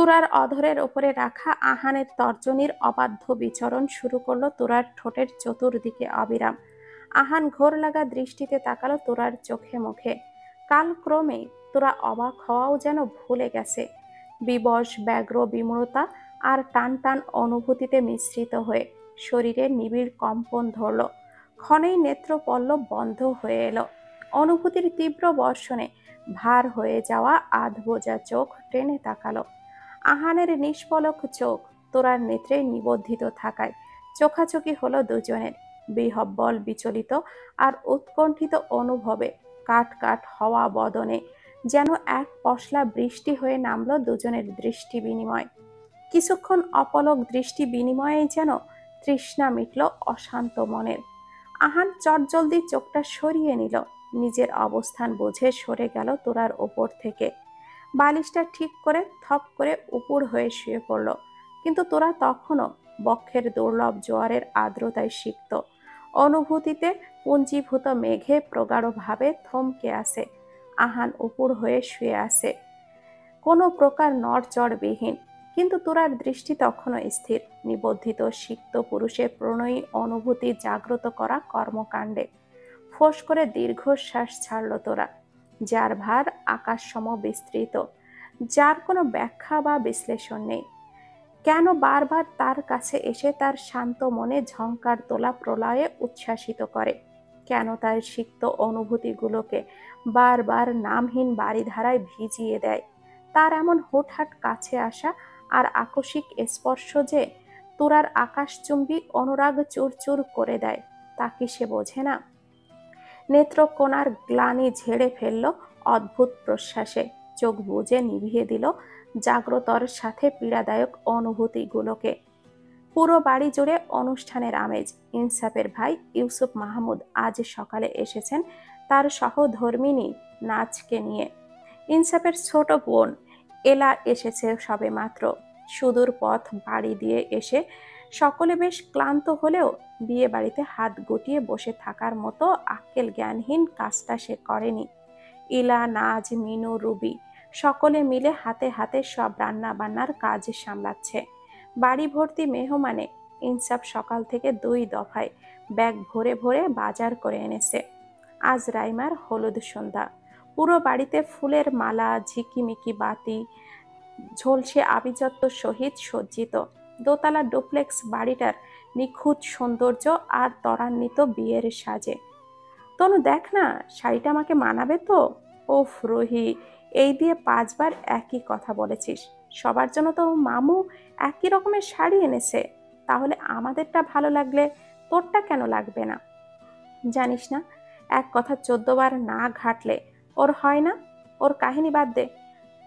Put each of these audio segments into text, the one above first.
তুরার অধরের ওপরে রাখা আহানের তর্জনীর অবাধ্য বিচরণ শুরু করলো তুরার ঠোঁটের চতুর্দিকে অবিরাম। আহান ঘোর লাগা দৃষ্টিতে তাকালো তুরার চোখে মুখে। কালক্রমে তুরা অবাক হওয়াও যেন ভুলে গেছে। বিবশ ব্যগ্র বিমূঢ়তা আর টান টান অনুভূতিতে মিশ্রিত হয়ে শরীরে নিবিড় কম্পন ধরল। ক্ষণেই নেত্র পল্লব বন্ধ হয়ে এলো। অনুভূতির তীব্র বর্ষণে ভার হয়ে যাওয়া আধ বোঝা চোখ টেনে তাকালো। আহানের নিষ্পলক চোখ তোরার নেত্রে নিবদ্ধিত থাকায় চোখাচোখি হলো দুজনের। বিহব্বল বিচলিত আর উৎকণ্ঠিত অনুভবে কাট কাট হওয়া বদনে যেন এক পশলা বৃষ্টি হয়ে নামলো দুজনের দৃষ্টি বিনিময়। কিছুক্ষণ অপলক দৃষ্টি বিনিময়ে যেন তৃষ্ণা মিটল অশান্ত মনের। আহান চটজলদি চোখটা সরিয়ে নিল। নিজের অবস্থান বুঝে সরে গেল তোরার ওপর থেকে। বালিশটা ঠিক করে থপ করে উপুড় হয়ে শুয়ে পড়ল। কিন্তু তোরা তখনও বক্ষের দুর্লভ জোয়ারের আর্দ্রতায় সিক্ত। অনুভূতিতে পুঞ্জীভূত মেঘে প্রগাঢ়ভাবে থমকে আসে। আহান উপুড় হয়ে শুয়ে আসে, কোনো প্রকার নড়চড়বিহীন। কিন্তু তোরার দৃষ্টি তখনও স্থির, নিবদ্ধিত সিক্ত পুরুষের প্রণয়ী অনুভূতি জাগ্রত করা কর্মকাণ্ডে। ফোঁস করে দীর্ঘশ্বাস ছাড়ল তোরা, যার ভার আকাশসম বিস্তৃত, যার কোনো ব্যাখ্যা বা বিশ্লেষণ নেই। কেন বারবার তার কাছে এসে তার শান্ত মনে ঝংকার তোলা প্রলয়ে উচ্ছ্বাসিত করে? কেন তার সিক্ত অনুভূতিগুলোকে বারবার নামহীন বারিধারায় ভিজিয়ে দেয়? তার এমন হুটহাট কাছে আসা আর আকস্মিক স্পর্শ যে তোরার আকাশচুম্বী অনুরাগ চুরচুর করে দেয়, তা কি সে বোঝে না? নেত্রকোণার গ্লানি ঝেড়ে ফেলল অদ্ভুত প্রশ্বাসে, চোখ বুজে নিভিয়ে দিল জাগ্রতর সাথে পীড়াদায়ক অনুভূতিগুলোকে। পুরো বাড়ি জুড়ে অনুষ্ঠানের আমেজ। ইনসাফের ভাই ইউসুফ মাহমুদ আজ সকালে এসেছেন তার সহধর্মিণী নাচকে নিয়ে। ইনসাফের ছোট বোন এলা এসেছে সবে মাত্র। সুদূর পথ বাড়ি দিয়ে এসে সকলে বেশ ক্লান্ত হলেও বিয়ে বাড়িতে হাত গুটিয়ে বসে থাকার মতো আক্কেল জ্ঞানহীন কাজটা সে করেনি। ইলা, নাজ, মিনু, রুবি সকলে মিলে হাতে হাতে সব রান্না বান্নার কাজ সামলাচ্ছে। বাড়ি ভর্তি মেহমানে ইনসাফ সকাল থেকে 2 দফায় ব্যাগ ভরে ভরে বাজার করে এনেছে। আজ রাইমার হলুদ সন্ধ্যা। পুরো বাড়িতে ফুলের মালা, ঝিকিমিকি বাতি, ঝলসে আভিজাত্য সহিত সজ্জিত। দোতলা ডুপ্লেক্স বাড়িটার নিখুঁত সৌন্দর্য আর ত্বরান্বিত বিয়ের সাজে। তনু, দেখ না, শাড়িটা আমাকে মানাবে তো? ওফ রুহি, এই দিয়ে 5 বার একই কথা বলেছিস। সবার জন্য তো মামু একই রকমের শাড়ি এনেছে, তাহলে আমাদেরটা ভালো লাগলে তোরটা কেন লাগবে না? জানিস না, এক কথা 14 বার না ঘাটলে ওর হয় না। ওর কাহিনী বাদ দে।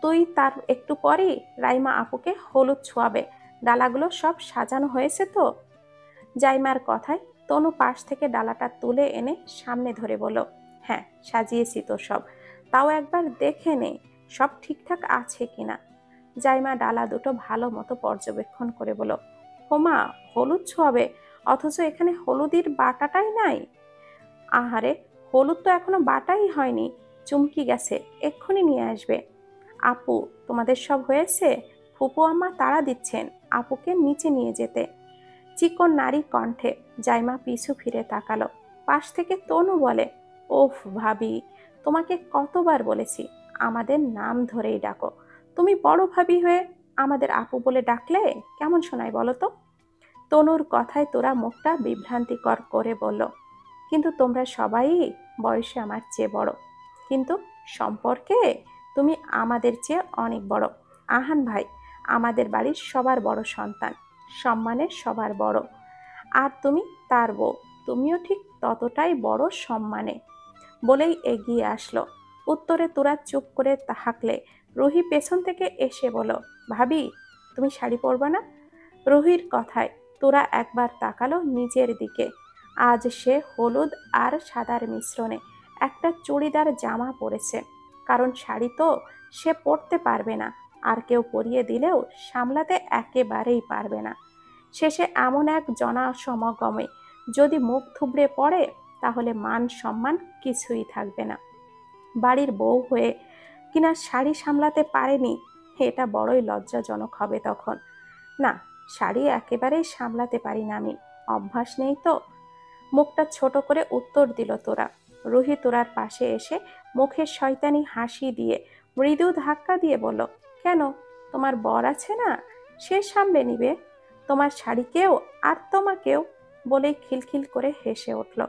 তুই তার একটু পরেই রাইমা আপুকে হলুদ ছোঁয়াবে। ডালাগুলো সব সাজানো হয়েছে তো? জাইমার কথায় তনু পাশ থেকে ডালাটা তুলে এনে সামনে ধরে বলল, হ্যাঁ, সাজিয়েছি তো সব। তাও একবার দেখে নে সব ঠিকঠাক আছে কিনা। জাইমা ডালা দুটো ভালো মতো পর্যবেক্ষণ করে বলল, হোমা, হলুদ ছোঁয়াবে অথচ এখানে হলুদের বাটাটাই নাই। আহারে, হলুদ তো এখনো বাটাই হয়নি, চুমকি গেছে, এক্ষুনি নিয়ে আসবে। আপু, তোমাদের সব হয়েছে? ফুপু আম্মা তাড়া দিচ্ছেন আপুকে নিচে নিয়ে যেতে। চিকন নারী কণ্ঠে জাইমা পিছু ফিরে তাকালো। পাশ থেকে তনু বলে, ওফ ভাবি, তোমাকে কতবার বলেছি আমাদের নাম ধরেই ডাকো। তুমি বড় ভাবি হয়ে আমাদের আপু বলে ডাকলে কেমন শোনায় বলো তো? তনুর কথায় তোরা মুখটা বিভ্রান্তিকর করে বলল, কিন্তু তোমরা সবাই বয়সে আমার চেয়ে বড়, কিন্তু সম্পর্কে তুমি আমাদের চেয়ে অনেক বড়। আহান ভাই আমাদের বাড়ির সবার বড় সন্তান, সম্মানের সবার বড়। আর তুমি তার বউ, তুমিও ঠিক ততটাই বড় সম্মানে। বলেই এগিয়ে আসলো। উত্তরে তোরা চুপ করে হাঁকলে রুহি পেছন থেকে এসে বলো, ভাবি তুমি শাড়ি পরবে না? রুহির কথায় তোরা একবার তাকালো নিজের দিকে। আজ সে হলুদ আর সাদার মিশ্রণে একটা চুড়িদার জামা পরেছে, কারণ শাড়ি তো সে পরতে পারবে না, আর কেউ পরিয়ে দিলেও সামলাতে একেবারেই পারবে না। শেষে এমন এক জনসমাগমে যদি মুখ থুবড়ে পড়ে, তাহলে মান সম্মান কিছুই থাকবে না। বাড়ির বউ হয়ে কিনা শাড়ি সামলাতে পারেনি, এটা বড়ই লজ্জাজনক হবে তখন। না, শাড়ি একেবারেই সামলাতে পারি না আমি, অভ্যাস নেই তো। মুখটা ছোট করে উত্তর দিল তোরা। রুহি তোরার পাশে এসে মুখে শয়তানি হাসি দিয়ে মৃদু ধাক্কা দিয়ে বলল, কেন, তোমার বর আছে না, সে সামলে নিবে তোমার শাড়িকেও আর তোমাকেও। বলেই খিলখিল করে হেসে উঠল।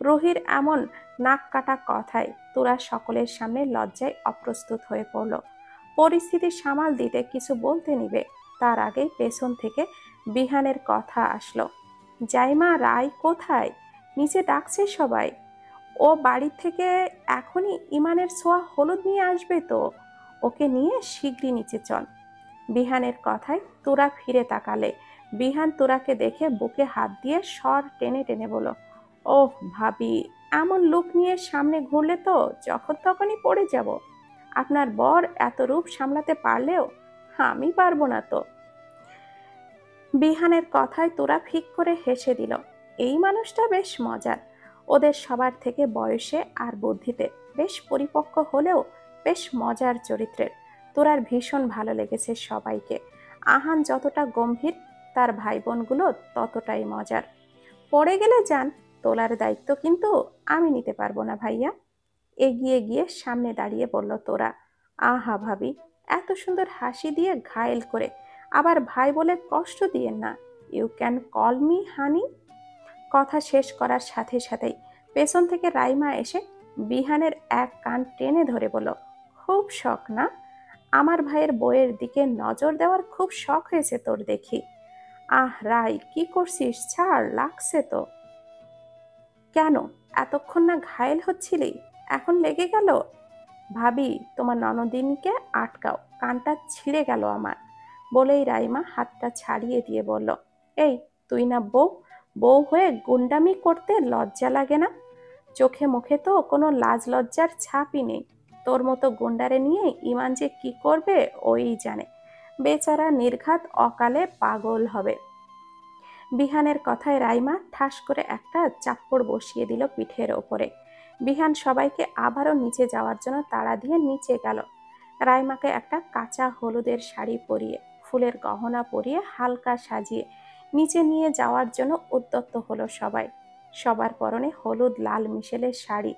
রুহির এমন নাক কাটা কথায় তোরা সকলের সামনে লজ্জায় অপ্রস্তুত হয়ে পড়ল। পরিস্থিতি সামাল দিতে কিছু বলতে নিবে তার আগেই পেছন থেকে বিহানের কথা আসলো, জাইমা রায় কোথায়, নিচে ডাকছে সবাই। ও বাড়ি থেকে এখনই ইমানের ছোঁয়া হলুদ নিয়ে আসবে তো, ওকে নিয়ে শিগগিরই নিচে চল। বিহানের কথায় তোরা ফিরে তাকালে বিহান তোরাকে দেখে বুকে হাত দিয়ে স্বর টেনে টেনে বলল, ওহ ভাবি, এমন লুক নিয়ে সামনে ঘুরলে তো যখন তখনই পড়ে যাব। আপনার বর এত রূপ সামলাতে পারলেও আমি পারবো না তো। বিহানের কথায় তোরা ফিক করে হেসে দিল। এই মানুষটা বেশ মজার, ওদের সবার থেকে বয়সে আর বুদ্ধিতে বেশ পরিপক্ক হলেও বেশ মজার চরিত্রের। তোরার ভীষণ ভালো লেগেছে সবাইকে। আহান যতটা গম্ভীর, তার ভাই বোনগুলো ততটাই মজার। পড়ে গেলে যান, তোলার দায়িত্ব কিন্তু আমি নিতে পারবো না ভাইয়া। এগিয়ে গিয়ে সামনে দাঁড়িয়ে বলল তোরা। আহা ভাবি, এত সুন্দর হাসি দিয়ে ঘায়েল করে আবার ভাই বলে কষ্ট দিয়েন না। ইউ ক্যান কল মি হানি। কথা শেষ করার সাথে সাথেই পেছন থেকে রাইমা এসে বিহানের এক কান টেনে ধরে বলল, খুব শখ না, আমার ভাইয়ের বইয়ের দিকে নজর দেওয়ার খুব শখ হয়েছে তোর দেখি। আহ রাই, কি করছিস, ছাড়, লাগছে তো। কেন, এতক্ষণ না ঘায়েল হচ্ছিলি, এখন লেগে গেল? ভাবি, তোমার ননদিনীকে আটকাও, কানটা ছিঁড়ে গেল আমার। বলেই রাইমা হাতটা ছাড়িয়ে দিয়ে বলল, এই, তুই না বউ, বউ হয়ে গুন্ডামি করতে লজ্জা লাগে না? চোখে মুখে তো কোনো লাজ লজ্জার ছাপই নেই। তোর মতো গুন্ডারে নিয়ে ইমান যে কি করবে ওই জানে। বেচারা নির্ঘাত অকালে পাগল হবে। বিহানের কথায় রাইমা ঠাস করে একটা চাপ্পড় বসিয়ে দিল পিঠের ওপরে। বিহান সবাইকে আবারও নিচে যাওয়ার জন্য তাড়া দিয়ে নিচে গেল। রাইমাকে একটা কাঁচা হলুদের শাড়ি পরিয়ে, ফুলের গহনা পরিয়ে, হালকা সাজিয়ে নিচে নিয়ে যাওয়ার জন্য উদ্যত হলো সবাই। সবার পরনে হলুদ লাল মিশেলের শাড়ি।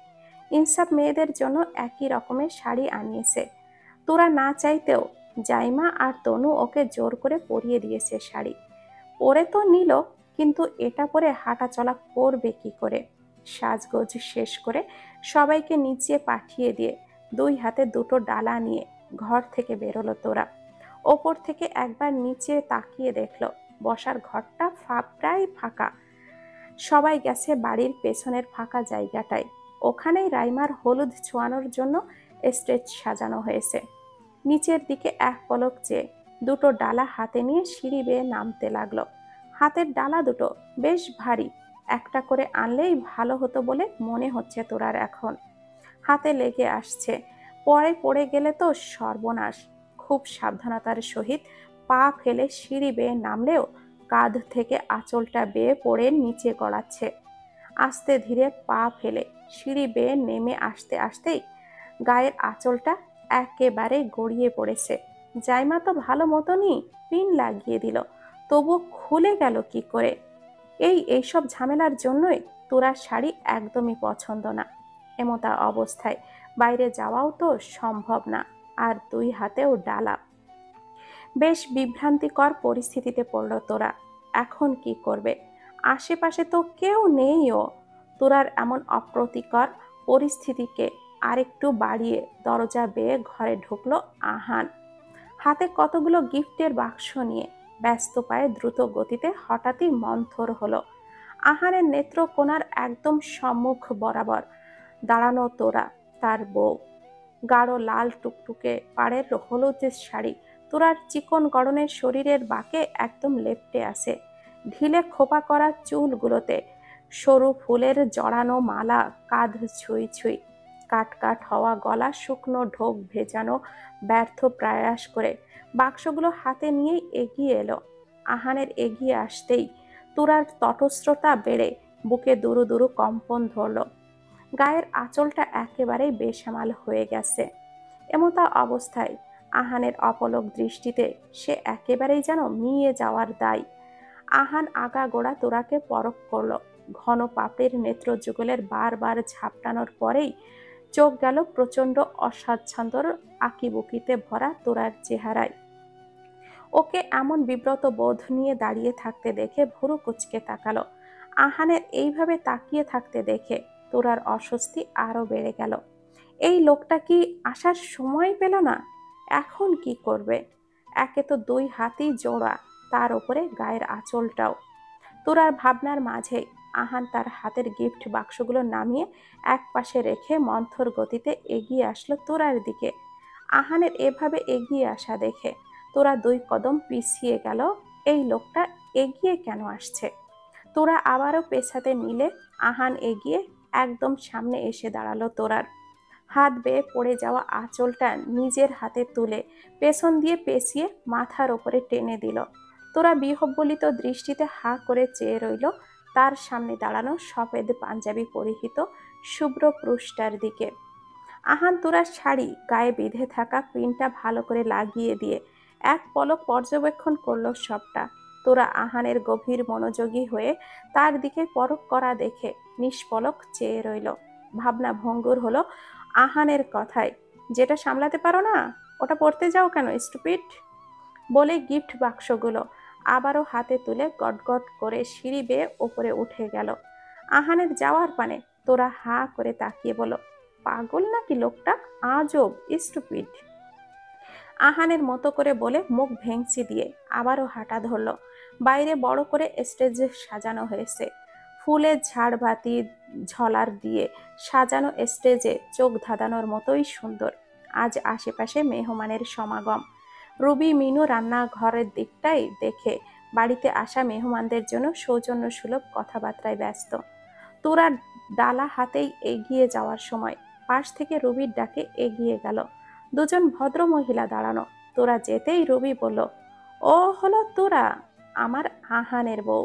ইনসাফ মেয়েদের জন্য একই রকমের শাড়ি আনিয়েছে। তোরা না চাইতেও জাইমা আর তনু ওকে জোর করে পরিয়ে দিয়েছে শাড়ি। পরে তো নিল, কিন্তু এটা পরে হাঁটা চলা করবে কি করে? সাজগোজ শেষ করে সবাইকে নিচে পাঠিয়ে দিয়ে দুই হাতে দুটো ডালা নিয়ে ঘর থেকে বেরোলো তোরা। ওপর থেকে একবার নিচে তাকিয়ে দেখলো বসার ঘরটা প্রায় ফাঁকা। সবাই গেছে বাড়ির পেছনের ফাঁকা জায়গাটায়। ওখানেই রাইমার হলুদ ছোঁয়ানোর জন্য স্টেজ সাজানো হয়েছে। নিচের দিকে এক পলক চেয়ে দুটো ডালা হাতে নিয়ে সিঁড়ি বেয়ে নামতে লাগলো। হাতের ডালা দুটো বেশ ভারী, একটা করে আনলেই ভালো হতো বলে মনে হচ্ছে তোরার এখন। হাতে লেগে আসছে, পরে পড়ে গেলে তো সর্বনাশ। খুব সাবধানতার সহিত পা ফেলে সিঁড়ি বেয়ে নামলেও কাঁধ থেকে আঁচলটা বেয়ে পড়ে নিচে গড়াচ্ছে। আস্তে ধীরে পা ফেলে সিঁড়ি বেয়ে নেমে আসতে আসতেই গায়ের আঁচলটা একেবারে গড়িয়ে পড়েছে। জাইমা তো ভালো মতনই পিন লাগিয়ে দিল, তবু খুলে গেল কি করে? এইসব ঝামেলার জন্যই তোরা শাড়ি একদমই পছন্দ না। এমতা অবস্থায় বাইরে যাওয়াও তো সম্ভব না, আর দুই হাতেও ডালা। বেশ বিভ্রান্তিকর পরিস্থিতিতে পড়ল তোরা। এখন কি করবে? আশেপাশে তো কেউ নেইও। তোরার এমন অপ্রীতিকর পরিস্থিতিকে আরেকটু বাড়িয়ে দরজা বেয়ে ঘরে ঢুকলো আহান, হাতে কতগুলো গিফটের বাক্স নিয়ে। ব্যস্ত পায়ে দ্রুত গতিতে হঠাৎই মন্থর হলো। আহানের নেত্রকোনার একদম সম্মুখ বরাবর দাঁড়ানো তোরা, তার বউ। গাঢ় লাল টুকটুকে পাড়ের হলুদ শাড়ি তোরার চিকন গড়নের শরীরের বাঁকে একদম লেপ্টে আছে। ঢিলে খোপা করা চুলগুলোতে সরু ফুলের জড়ানো মালা কাঁধ ছুঁই ছুঁই। কাট কাট হওয়া গলা শুকনো ঢোক ভেজানো ব্যর্থ প্রয়াস করে বাক্সগুলো হাতে নিয়েই এগিয়ে এলো। আহানের এগিয়ে আসতেই তোরার তটস্থতা বেড়ে বুকে দুরু দুরু কম্পন ধরল। গায়ের আঁচলটা একেবারেই বেসামাল হয়ে গেছে। এমতা অবস্থায় আহানের অপলক দৃষ্টিতে সে একেবারেই যেন মিয়ে যাওয়ার দায়। আহান আগাগোড়া তোরাকে পরখ করল। ঘন পাপড়ির নেত্রযুগলের বারবার ঝাপটানোর পরেই চোখ গেল প্রচণ্ড অস্বাচ্ছন্দ্যর আঁকিবুকিতে ভরা তোরার চেহারায়। ওকে এমন বিব্রত বোধ নিয়ে দাঁড়িয়ে থাকতে দেখে ভুরু কুঁচকে তাকালো। আহানের এইভাবে তাকিয়ে থাকতে দেখে তোরার অস্বস্তি আরো বেড়ে গেল। এই লোকটা কি আসার সময় পেল না? এখন কি করবে? একে তো 2 হাতই জোড়া, তার উপরে গায়ের আঁচলটাও। তোরার ভাবনার মাঝে আহান তার হাতের গিফট বাক্সগুলো নামিয়ে এক পাশে রেখে মন্থর গতিতে এগিয়ে আসলো তোরার দিকে। আহানের এভাবে এগিয়ে আসা দেখে তোরা 2 কদম পিছিয়ে গেল। এই লোকটা এগিয়ে কেন আসছে? তোরা আবারও পেছাতে নিলে আহান এগিয়ে একদম সামনে এসে দাঁড়ালো তোরার। হাত বেয়ে পড়ে যাওয়া আঁচলটা নিজের হাতে তুলে পেছন দিয়ে পেঁচিয়ে মাথার ওপরে টেনে দিল। তোরা বিহ্বলিত দৃষ্টিতে হা করে চেয়ে রইল তার সামনে দাঁড়ানো সফেদ পাঞ্জাবি পরিহিত শুভ্র পুরুষটার দিকে। আহান তোরার শাড়ি গায়ে বেঁধে থাকা পিনটা ভালো করে লাগিয়ে দিয়ে এক পলক পর্যবেক্ষণ করলো সবটা। তোরা আহানের গভীর মনোযোগী হয়ে তার দিকে পরখ করা দেখে নিষ্পলক চেয়ে রইল। ভাবনা ভঙ্গুর হলো আহানের কথায়, যেটা সামলাতে পারো না ওটা পড়তে যাও কেন স্টুপিড? বলে গিফট বাক্সগুলো আবারও হাতে তুলে গটগট করে সিঁড়ি বেয়ে ওপরে উঠে গেল। আহানের যাওয়ার পানে তোরা হা করে তাকিয়ে বলো, পাগল নাকি লোকটা? আজব স্টুপিড। আহানের মতো করে বলে মুখ ভেঙচি দিয়ে আবারও হাঁটা ধরল। বাইরে বড় করে স্টেজ সাজানো হয়েছে। ফুলের ঝাড়বাতি ঝলার দিয়ে সাজানো স্টেজে চোখ ধাঁধানোর মতোই সুন্দর। আজ আশেপাশে মেহমানের সমাগম। রুবি মিনু রান্নাঘরের দিকটাই দেখে বাড়িতে আসা মেহমানদের জন্য সৌজন্য সুলভ কথাবার্তায় ব্যস্ত। তোরা ডালা হাতেই এগিয়ে যাওয়ার সময় পাশ থেকে রুবির ডাকে এগিয়ে গেল। 2 জন ভদ্র মহিলা দাঁড়ানো। তোরা যেতেই রুবি বলল, ও হলো তোরা, আমার আহানের বউ।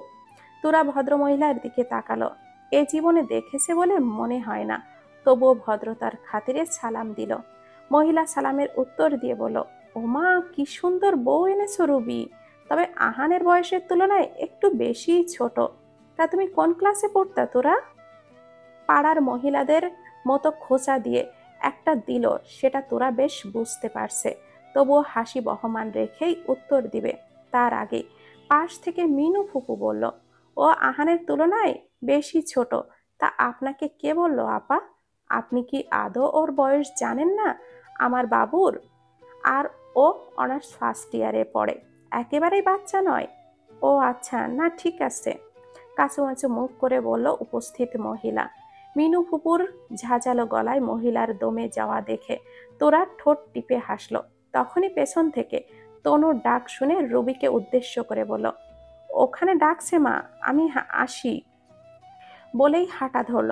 তোরা ভদ্রমহিলার দিকে তাকালো। এ জীবনে দেখেছে বলে মনে হয় না, তবুও ভদ্রতার খাতিরে সালাম দিল। মহিলা সালামের উত্তর দিয়ে বলল, ওমা কি সুন্দর বউ এনেছো রুবি, তবে আহানের বয়সের তুলনায় একটু বেশি ছোট। তা তুমি কোন ক্লাসে পড়তা তোরা? পাড়ার মহিলাদের মতো খোঁচা দিয়ে একটা দিল, সেটা তোরা বেশ বুঝতে পারছে, তবুও হাসি বহমান রেখেই উত্তর দিবে তার আগে পাশ থেকে মিনু ফুপু বলল, ও আহানের তুলনায় বেশি ছোট। তা আপনাকে কে বলল আপা? আপনি কি আদৌ ওর বয়স জানেন না? আমার বাবুর। আর ও অনার্স ফার্স্ট ইয়ারে পড়ে, একেবারেই বাচ্চা নয়। ও আচ্ছা, না ঠিক আছে, কাছুমাছু মুখ করে বলল উপস্থিত মহিলা। মিনু ফুপুর ঝাঁঝালো গলায় মহিলার দমে যাওয়া দেখে তোরা ঠোঁট টিপে হাসলো। তখনই পেছন থেকে তনুর ডাক শুনে রবিকে উদ্দেশ্য করে বলল, ওখানে ডাকছে মা, আমি আসি। বলেই হাঁটা ধরল।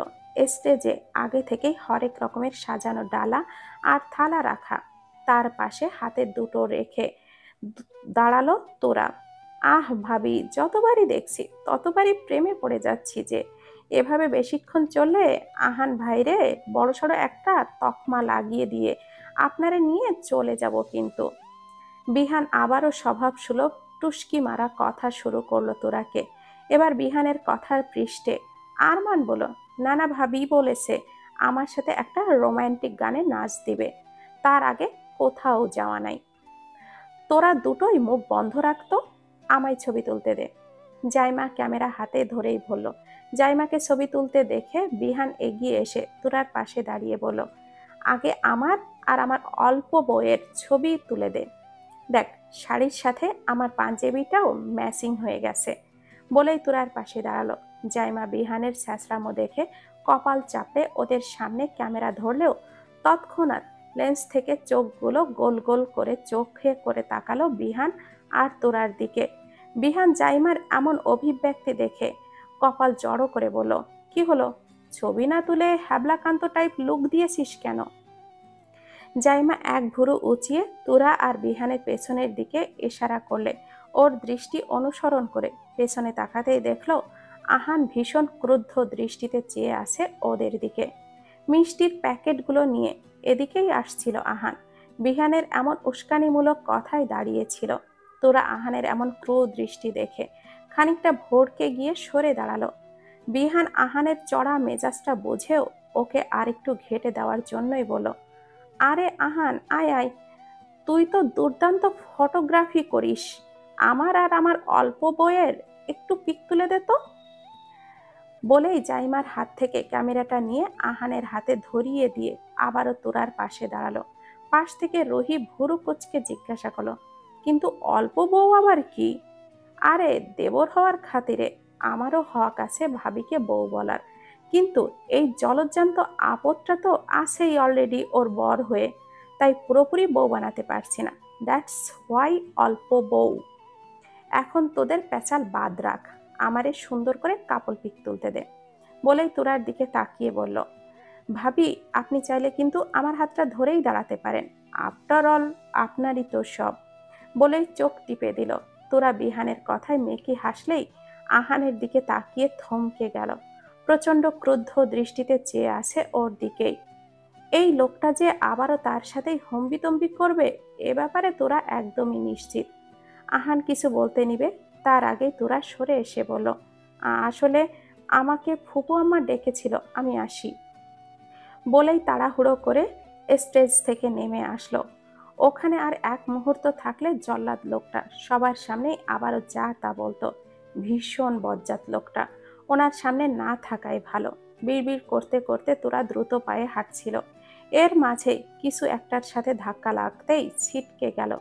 স্টেজে আগে থেকেই হরেক রকমের সাজানো ডালা আর থালা রাখা। তার পাশে হাতে দুটো রেখে দাঁড়ালো তোরা। আহ ভাবি, যতবারই দেখছি ততবারই প্রেমে পড়ে যাচ্ছি যে। এভাবে বেশিক্ষণ চললে আহান ভাইরে বড়সড় একটা তকমা লাগিয়ে দিয়ে আপনারে নিয়ে চলে যাব কিন্তু। বিহান আবারও স্বভাব সুলভ টুস্কি মারা কথা শুরু করলো তোরাকে। এবার বিহানের কথার পৃষ্ঠে আরমান বলো, নানা ভাবি বলেছে আমার সাথে একটা রোমান্টিক গানে নাচ দিবে, তার আগে কোথাও যাওয়া নাই। তোরা দুটোই মুখ বন্ধ রাখতো, আমায় ছবি তুলতে দে। জাইমা ক্যামেরা হাতে ধরেই বলল। জাইমাকে ছবি তুলতে দেখে বিহান এগিয়ে এসে তোরার পাশে দাঁড়িয়ে বলল, আগে আমার আর আমার অল্প বউয়ের ছবি তুলে দে। দেখ শাড়ির সাথে আমার পাঞ্জাবিটাও ম্যাচিং হয়ে গেছে। বলেই তোরার পাশে দাঁড়ালো। জাইমা বিহানের ছ্যাঁচড়ামো দেখে কপাল চাপড়ে ওদের সামনে ক্যামেরা ধরলেও তৎক্ষণাৎ লেন্স থেকে চোখগুলো গোল গোল করে চোখে করে তাকালো বিহান আর তোরার দিকে। বিহান জাইমার এমন অভিব্যক্তি দেখে কপাল জড়ো করে বলল, কি হলো, ছবি না তুলে হ্যাবলাকান্ত টাইপ লুক দিয়েছিস কেন? জাইমা এক ভুরু উঁচিয়ে তোরা আর বিহানের পেছনের দিকে ইশারা করলে ওর দৃষ্টি অনুসরণ করে পেছনে তাকাতেই দেখলো আহান ভীষণ ক্রুদ্ধ দৃষ্টিতে চেয়ে আছে ওদের দিকে। মিষ্টির প্যাকেটগুলো নিয়ে এদিকেই আসছিল আহান। বিহানের এমন উস্কানিমূলক কথায় দাঁড়িয়েছিল। তোরা আহানের এমন ক্রুর দৃষ্টি দেখে খানিকটা ভড়কে গিয়ে সরে দাঁড়ালো। বিহান আহানের চড়া মেজাজটা বুঝেও ওকে আরেকটু ঘেঁটে দেওয়ার জন্যই বলল, আরে আহান, আয় আয়, তুই তো দুর্দান্ত ফটোগ্রাফি করিস, আমার আর আমার অল্প বইয়ের একটু পিক তুলে দে তো। বলেই জাইমার হাত থেকে ক্যামেরাটা নিয়ে আহানের হাতে ধরিয়ে দিয়ে আবারও তোরার পাশে দাঁড়ালো। পাশ থেকে রুহি ভুরু কুচকে জিজ্ঞাসা করলো, কিন্তু অল্প বউ আবার কি? আরে দেবর হওয়ার খাতিরে আমারও হক আছে ভাবিকে বউ বলার, কিন্তু এই জলজ্জান্ত আপদটা তো আছেই অলরেডি ওর বর হয়ে, তাই পুরোপুরি বউ বানাতে পারছি না। দ্যাটস হোয়াই অল্প বউ। এখন তোদের প্যাচাল বাদ রাখ, আমারে সুন্দর করে কাপল পিক তুলতে দে। বলেই তোরার দিকে তাকিয়ে বলল, ভাবি আপনি চাইলে কিন্তু আমার হাতটা ধরেই দাঁড়াতে পারেন, আফটার অল আপনারই তো সব। বলেই চোখ টিপে দিল। তোরা বিহানের কথায় মেকি হাসলেই আহানের দিকে তাকিয়ে থমকে গেল। প্রচন্ড ক্রুদ্ধ দৃষ্টিতে চেয়ে আছে ওর দিকেই। এই লোকটা যে আবারও তার সাথেই হম্বিতম্বি করবে এ ব্যাপারে তোরা একদমই নিশ্চিত। আহান কিছু বলতে নিবে তার আগেই তোরা সরে এসে বলল, আসলে আমাকে ফুপু আম্মা ডেকেছিল, আমি আসি। বলেই তাড়াহুড়ো করে স্টেজ থেকে নেমে আসলো। ওখানে আর এক মুহূর্ত থাকলে জল্লাদ লোকটা সবার সামনেই আবারও যা তা বলতো। ভীষণ বজ্জাত লোকটা, ওনার সামনে না থাকাই ভালো। বিড়বিড় করতে করতে তোরা দ্রুত পায়ে হাঁটছিল। এর মাঝে কিছু একটার সাথে ধাক্কা লাগতেই ছিটকে গেল।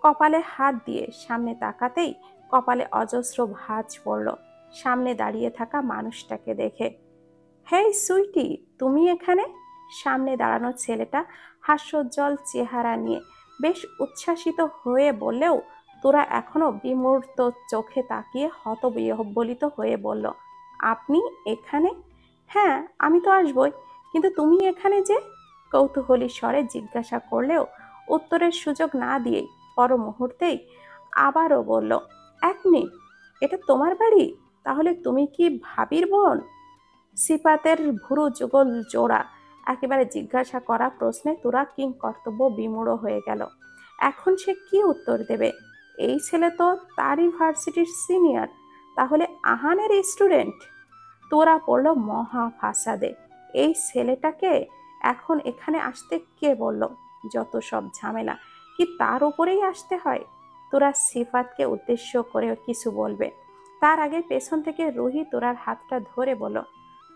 কপালে হাত দিয়ে সামনে তাকাতেই কপালে অজস্র ভাঁজ পড়ল সামনে দাঁড়িয়ে থাকা মানুষটাকে দেখে। হেই সুইটি, তুমি এখানে? সামনে দাঁড়ানো ছেলেটা হাস্যোজ্জ্বল চেহারা নিয়ে বেশ উচ্ছ্বাসিত হয়ে বললেও তোরা এখনো বিমূর্ত চোখে তাকিয়ে হতবিহ্বলিত হয়ে বলল, আপনি এখানে? হ্যাঁ আমি তো আসবই, কিন্তু তুমি এখানে যে? কৌতূহলী স্বরে জিজ্ঞাসা করলেও উত্তরের সুযোগ না দিয়েই পর মুহূর্তেই আবারও বলল, এক মিনিট, এটা তোমার বাড়ি? তাহলে তুমি কি ভাবির বোন? সিপাতের ভুরু যুগল জোড়া। একেবারে জিজ্ঞাসা করা প্রশ্নে তোরা কিং কর্তব্য বিমূঢ় হয়ে গেল। এখন সে কি উত্তর দেবে? এই ছেলে তো তারই ভার্সিটির সিনিয়র, তাহলে আহানের স্টুডেন্ট। তোরা পড়ল মহা ফাসাদে। এই ছেলেটাকে এখন এখানে আসতে কে বলল? যত সব ঝামেলা কি তার উপরেই আসতে হয়? তোরা সিফাতকে উদ্দেশ্য করে কিছু বলবে তার আগে পেছন থেকে রুহি তোরার হাতটা ধরে বলল,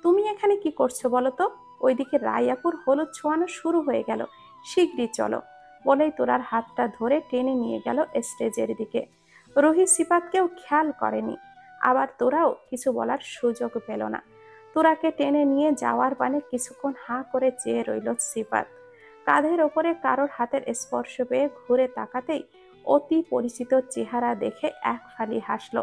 তুমি এখানে কি করছো বলো তো? ওইদিকে রায়াপুর হলুদ ছোঁয়ানো শুরু হয়ে গেল, শিগগিরই চলো। বলেই তোরার হাতটা ধরে টেনে নিয়ে গেল স্টেজের দিকে। রুহি সিফাতকেও খেয়াল করেনি, আবার তোরাও কিছু বলার সুযোগ পেল না। তোরাকে টেনে নিয়ে যাওয়ার পানে কিছুক্ষণ হাঁ করে চেয়ে রইল সিফাত। কাঁধের ওপরে কারোর হাতের স্পর্শ পেয়ে ঘুরে তাকাতেই অতি পরিচিত চেহারা দেখে এক ফালি হাসল।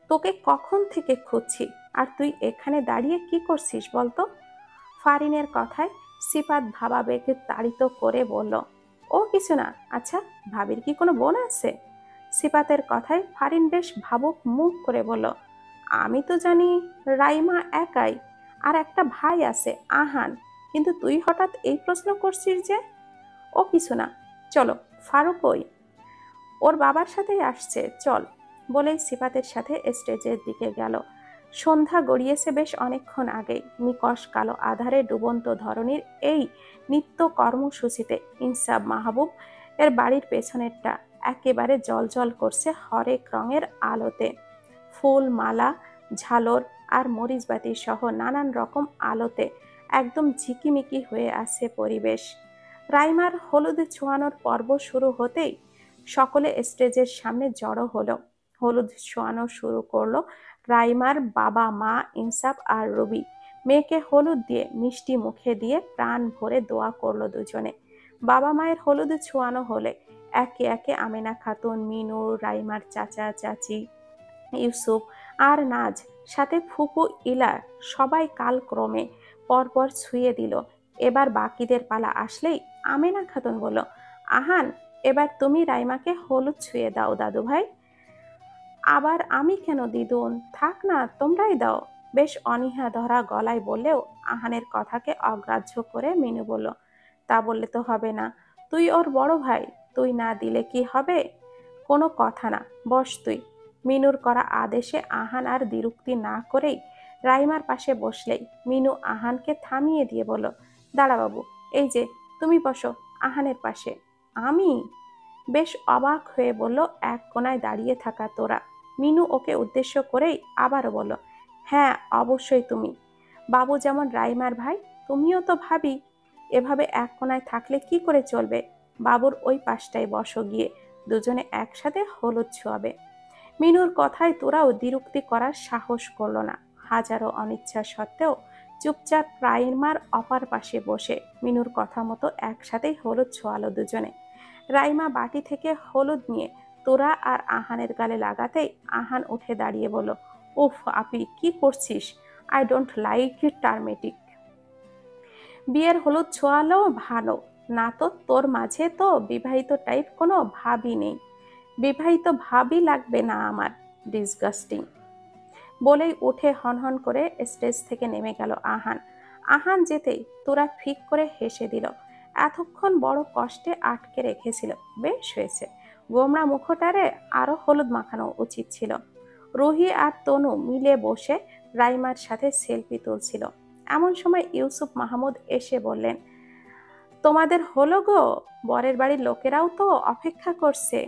তোকে কখন থেকে খুঁজছি, আর তুই এখানে দাঁড়িয়ে কি করছিস বলতো? ফারিনের কথায় সিফাত ভাবাবেগে তাড়িত করে বলল, ও কিছু না। আচ্ছা, ভাবির কি কোনো বোন আছে? সিফাতের কথায় ফারিন বেশ ভাবুক মুখ করে বলল, আমি তো জানি রাইমা একাই, আর একটা ভাই আছে আহান, কিন্তু তুই হঠাৎ এই প্রশ্ন করছিস যে? ও কিছু না, চলো। ফারুক ওই ওর বাবার সাথেই আসছে, চল। বলেই সিফাতের সাথে স্টেজের দিকে গেল। সন্ধ্যা গড়িয়েছে বেশ অনেকক্ষণ আগেই। নিকষ কালো আধারে ডুবন্ত ধরনীর এই নিত্য কর্মসূচিতে ইনসাব মাহবুব এর বাড়ির পেছনেরটা একেবারে জলজল করছে হরেক রঙের আলোতে। ফুল, মালা, ঝালর আর মরিচবাতি সহ নানান রকম আলোতে একদম ঝিকিমিকি হয়ে আছে পরিবেশ। রাইমার হলুদ ছোঁয়ানোর পর্ব শুরু হতেই সকলে স্টেজের সামনে জড়ো হলো। হলুদ ছোঁয়ানো শুরু করলো রাইমার বাবা মা ইনসাফ আর রবি। মেয়েকে হলুদ দিয়ে মিষ্টি মুখে দিয়ে প্রাণ ভরে দোয়া করলো দুজনে। বাবা মায়ের হলুদ ছোঁয়ানো হলে একে একে আমেনা খাতুন, মিনু, রাইমার চাচা চাচি, ইউসুফ আর নাজ, সাথে ফুপু ইলা সবাই কালক্রমে পরপর ছুঁয়ে দিল। এবার বাকিদের পালা আসলেই আমেনা খাতুন বলল, আহান, এবার তুমি রাইমাকে হলুদ ছুঁয়ে দাও দাদু ভাই। আবার আমি কেন দিদুন? থাক না, তোমরাই দাও। বেশ অনীহা ধরা গলায় বললেও আহানের কথাকে অগ্রাহ্য করে মিনু বলল, তা বললে তো হবে না, তুই ওর বড় ভাই, তুই না দিলে কি হবে? কোনো কথা না, বস তুই। মিনুর করা আদেশে আহান আর দ্বিরুক্তি না করেই রাইমার পাশে বসলেই মিনু আহানকে থামিয়ে দিয়ে বলল, দাঁড়া বাবু, এই যে তুমি বসো আহানের পাশে। আমি? বেশ অবাক হয়ে বলল এক কোনায় দাঁড়িয়ে থাকা তোরা। মিনু ওকে উদ্দেশ্য করেই আবারও বলল, হ্যাঁ অবশ্যই তুমি। বাবু যেমন রাইমার ভাই, তুমিও তো ভাবি। এভাবে এক কোনায় থাকলে কি করে চলবে? বাবুর ওই পাশটায় বসো গিয়ে, দুজনে একসাথে হলুদ ছোঁয়াবে। মিনুর কথায় তোরাও দ্বিরুক্তি করার সাহস করল না। হাজারো অনিচ্ছা সত্ত্বেও চুপচাপ রাইমার অপার পাশে বসে মিনুর কথা মতো একসাথেই হলুদ ছোঁয়ালো দুজনে। রাইমা বাটি থেকে হলুদ নিয়ে তোরা আর আহানের গালে লাগাতেই আহান উঠে দাঁড়িয়ে বলল, উফ আপি কি করছিস? I don't like it turmeric. বিয়ের হলুদ ছোঁয়ালো ভালো না তো তোর মাঝে তো বিবাহিত টাইপ কোনো ভাবই নেই। বিবাহিত ভাবই লাগবে না আমার, ডিসগাস্টিং। বলেই উঠে হনহন করে স্টেজ থেকে নেমে গেল আহান। আহান যেতেই তোরা ফিক করে হেসে দিল। এতক্ষণ বড় কষ্টে আটকে রেখেছিল, বেশ হয়েছে। গোমরা মুখটারে আরো হলুদ মাখানো উচিত ছিল। রুহি আর তনু মিলে বসে রাইমার সাথে সেলফি তুলছিল। এমন সময় ইউসুফ মাহমুদ এসে বললেন, তোমাদের হলো গো, বরের বাড়ির লোকেরাও তো অপেক্ষা করছে।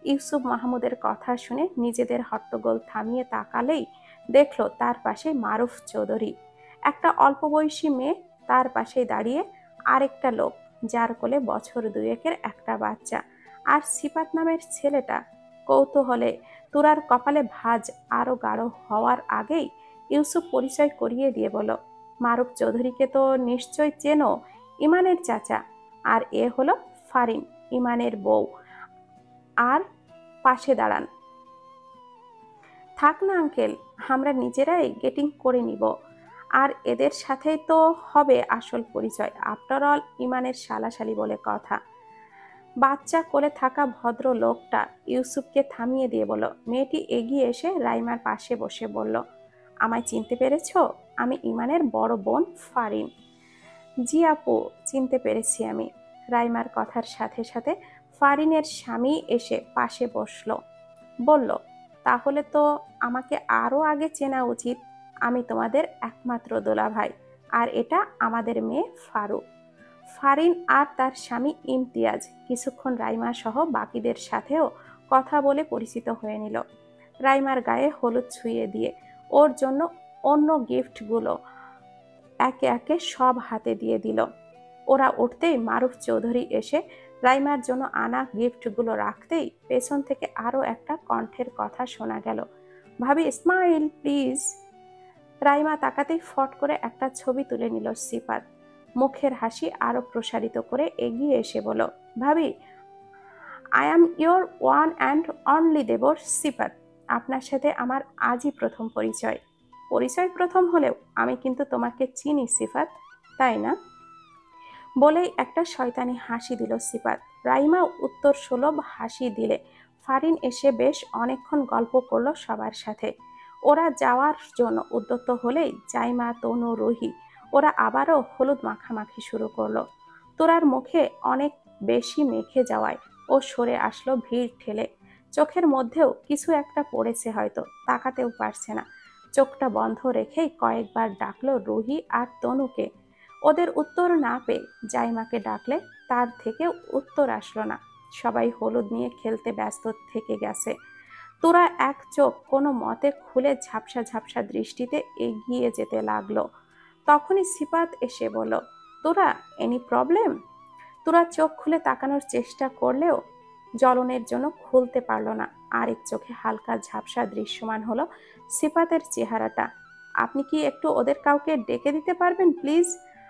ইউসুফ মাহমুদের কথা শুনে নিজেদের হট্টগোল থামিয়ে তাকালেই দেখলো তার পাশে মারুফ চৌধুরী। একটা অল্প বয়সী মেয়ে, তার পাশে দাঁড়িয়ে আরেকটা লোক যার কোলে বছর দুয়েকের একটা বাচ্চা, আর সিপাত নামের ছেলেটা। কৌতূহলে তুরার কপালে ভাঁজ আরো গাঢ় হওয়ার আগেই ইউসুফ পরিচয় করিয়ে দিয়ে বলল, মারুফ চৌধুরীকে তো নিশ্চয় চেনো, ইমানের চাচা। আর এ হলো ফারিন, ইমানের বউ। আর পাশে দাঁড়ান। থাক না আঙ্কেল, আমরা নিজেরাই গেটিং করে নিব। আর এদের সাথেই তো হবে আসল পরিচয়। আফটার অল ইমানের শালাশালি বলে কথা। বাচ্চা কোলে থাকা ভদ্র লোকটা ইউসুফকে থামিয়ে দিয়ে বলল। মেয়েটি এগিয়ে এসে রাইমার পাশে বসে বলল, আমায় চিনতে পেরেছ? আমি ইমানের বড় বোন ফারিন। জি আপু, চিনতে পেরেছি আমি। রাইমার কথার সাথে সাথে ফারিনের স্বামী এসে পাশে বসলো। বলল, তাহলে তো আমাকে আরো আগে চেনা উচিত। আমি তোমাদের একমাত্র দোলাভাই, আর এটা আমাদের মেয়ে ফারুক। ফারিন আর তার স্বামী ইমতিয়াজ কিছুক্ষণ রাইমা সহ বাকিদের সাথেও কথা বলে পরিচিত হয়ে নিল। রাইমার গায়ে হলুদ ছুঁয়ে দিয়ে ওর জন্য অন্য গিফটগুলো একে একে সব হাতে দিয়ে দিল। ওরা উঠতেই মারুফ চৌধুরী এসে রাইমার জন্য আনা গিফটগুলো রাখতেই পেছন থেকে আরো একটা কণ্ঠের কথা শোনা গেল, ভাবি স্মাইল প্লিজ। রাইমা তাকাতেই ফট করে একটা ছবি তুলে নিল সিফাত। মুখের হাসি আরো প্রসারিত করে এগিয়ে এসে বলল, ভাবি I am your one and only দেবর সিফাত। আপনার সাথে আমার আজই প্রথম পরিচয়। পরিচয় প্রথম হলেও আমি কিন্তু তোমাকে চিনি সিফাত, তাই না? বলেই একটা শয়তানি হাসি দিল সিফাত। রাইমা উত্তর সুলভ হাসি দিলে ফারিন এসে বেশ অনেকক্ষণ গল্প করলো সবার সাথে। ওরা যাওয়ার জন্য উদ্যত হলেই জাইমা, তনু, রুহি ওরা আবারও হলুদ মাখামাখি শুরু করলো। তোরার মুখে অনেক বেশি মেখে যাওয়ায় ও সরে আসলো ভিড় ঠেলে। চোখের মধ্যেও কিছু একটা পড়েছে হয়তো, তাকাতেও পারছে না। চোখটা বন্ধ রেখেই কয়েকবার ডাকলো রুহি আর তনুকে। ওদের উত্তর না পেয়ে জাইমাকে ডাকলে তার থেকেও উত্তর আসলো না। সবাই হলুদ নিয়ে খেলতে ব্যস্ত থেকে গেছে। তোরা এক চোখ কোনো মতে খুলে ঝাপসা ঝাপসা দৃষ্টিতে এগিয়ে যেতে লাগলো। তখনই সিফাত এসে বলল, তোরা এনি প্রবলেম? তোরা চোখ খুলে তাকানোর চেষ্টা করলেও জ্বলনের জন্য খুলতে পারল না। আরেক চোখে হালকা ঝাপসা দৃশ্যমান হলো সিফাতের চেহারাটা। আপনি কি একটু ওদের কাউকে ডেকে দিতে পারবেন প্লিজ?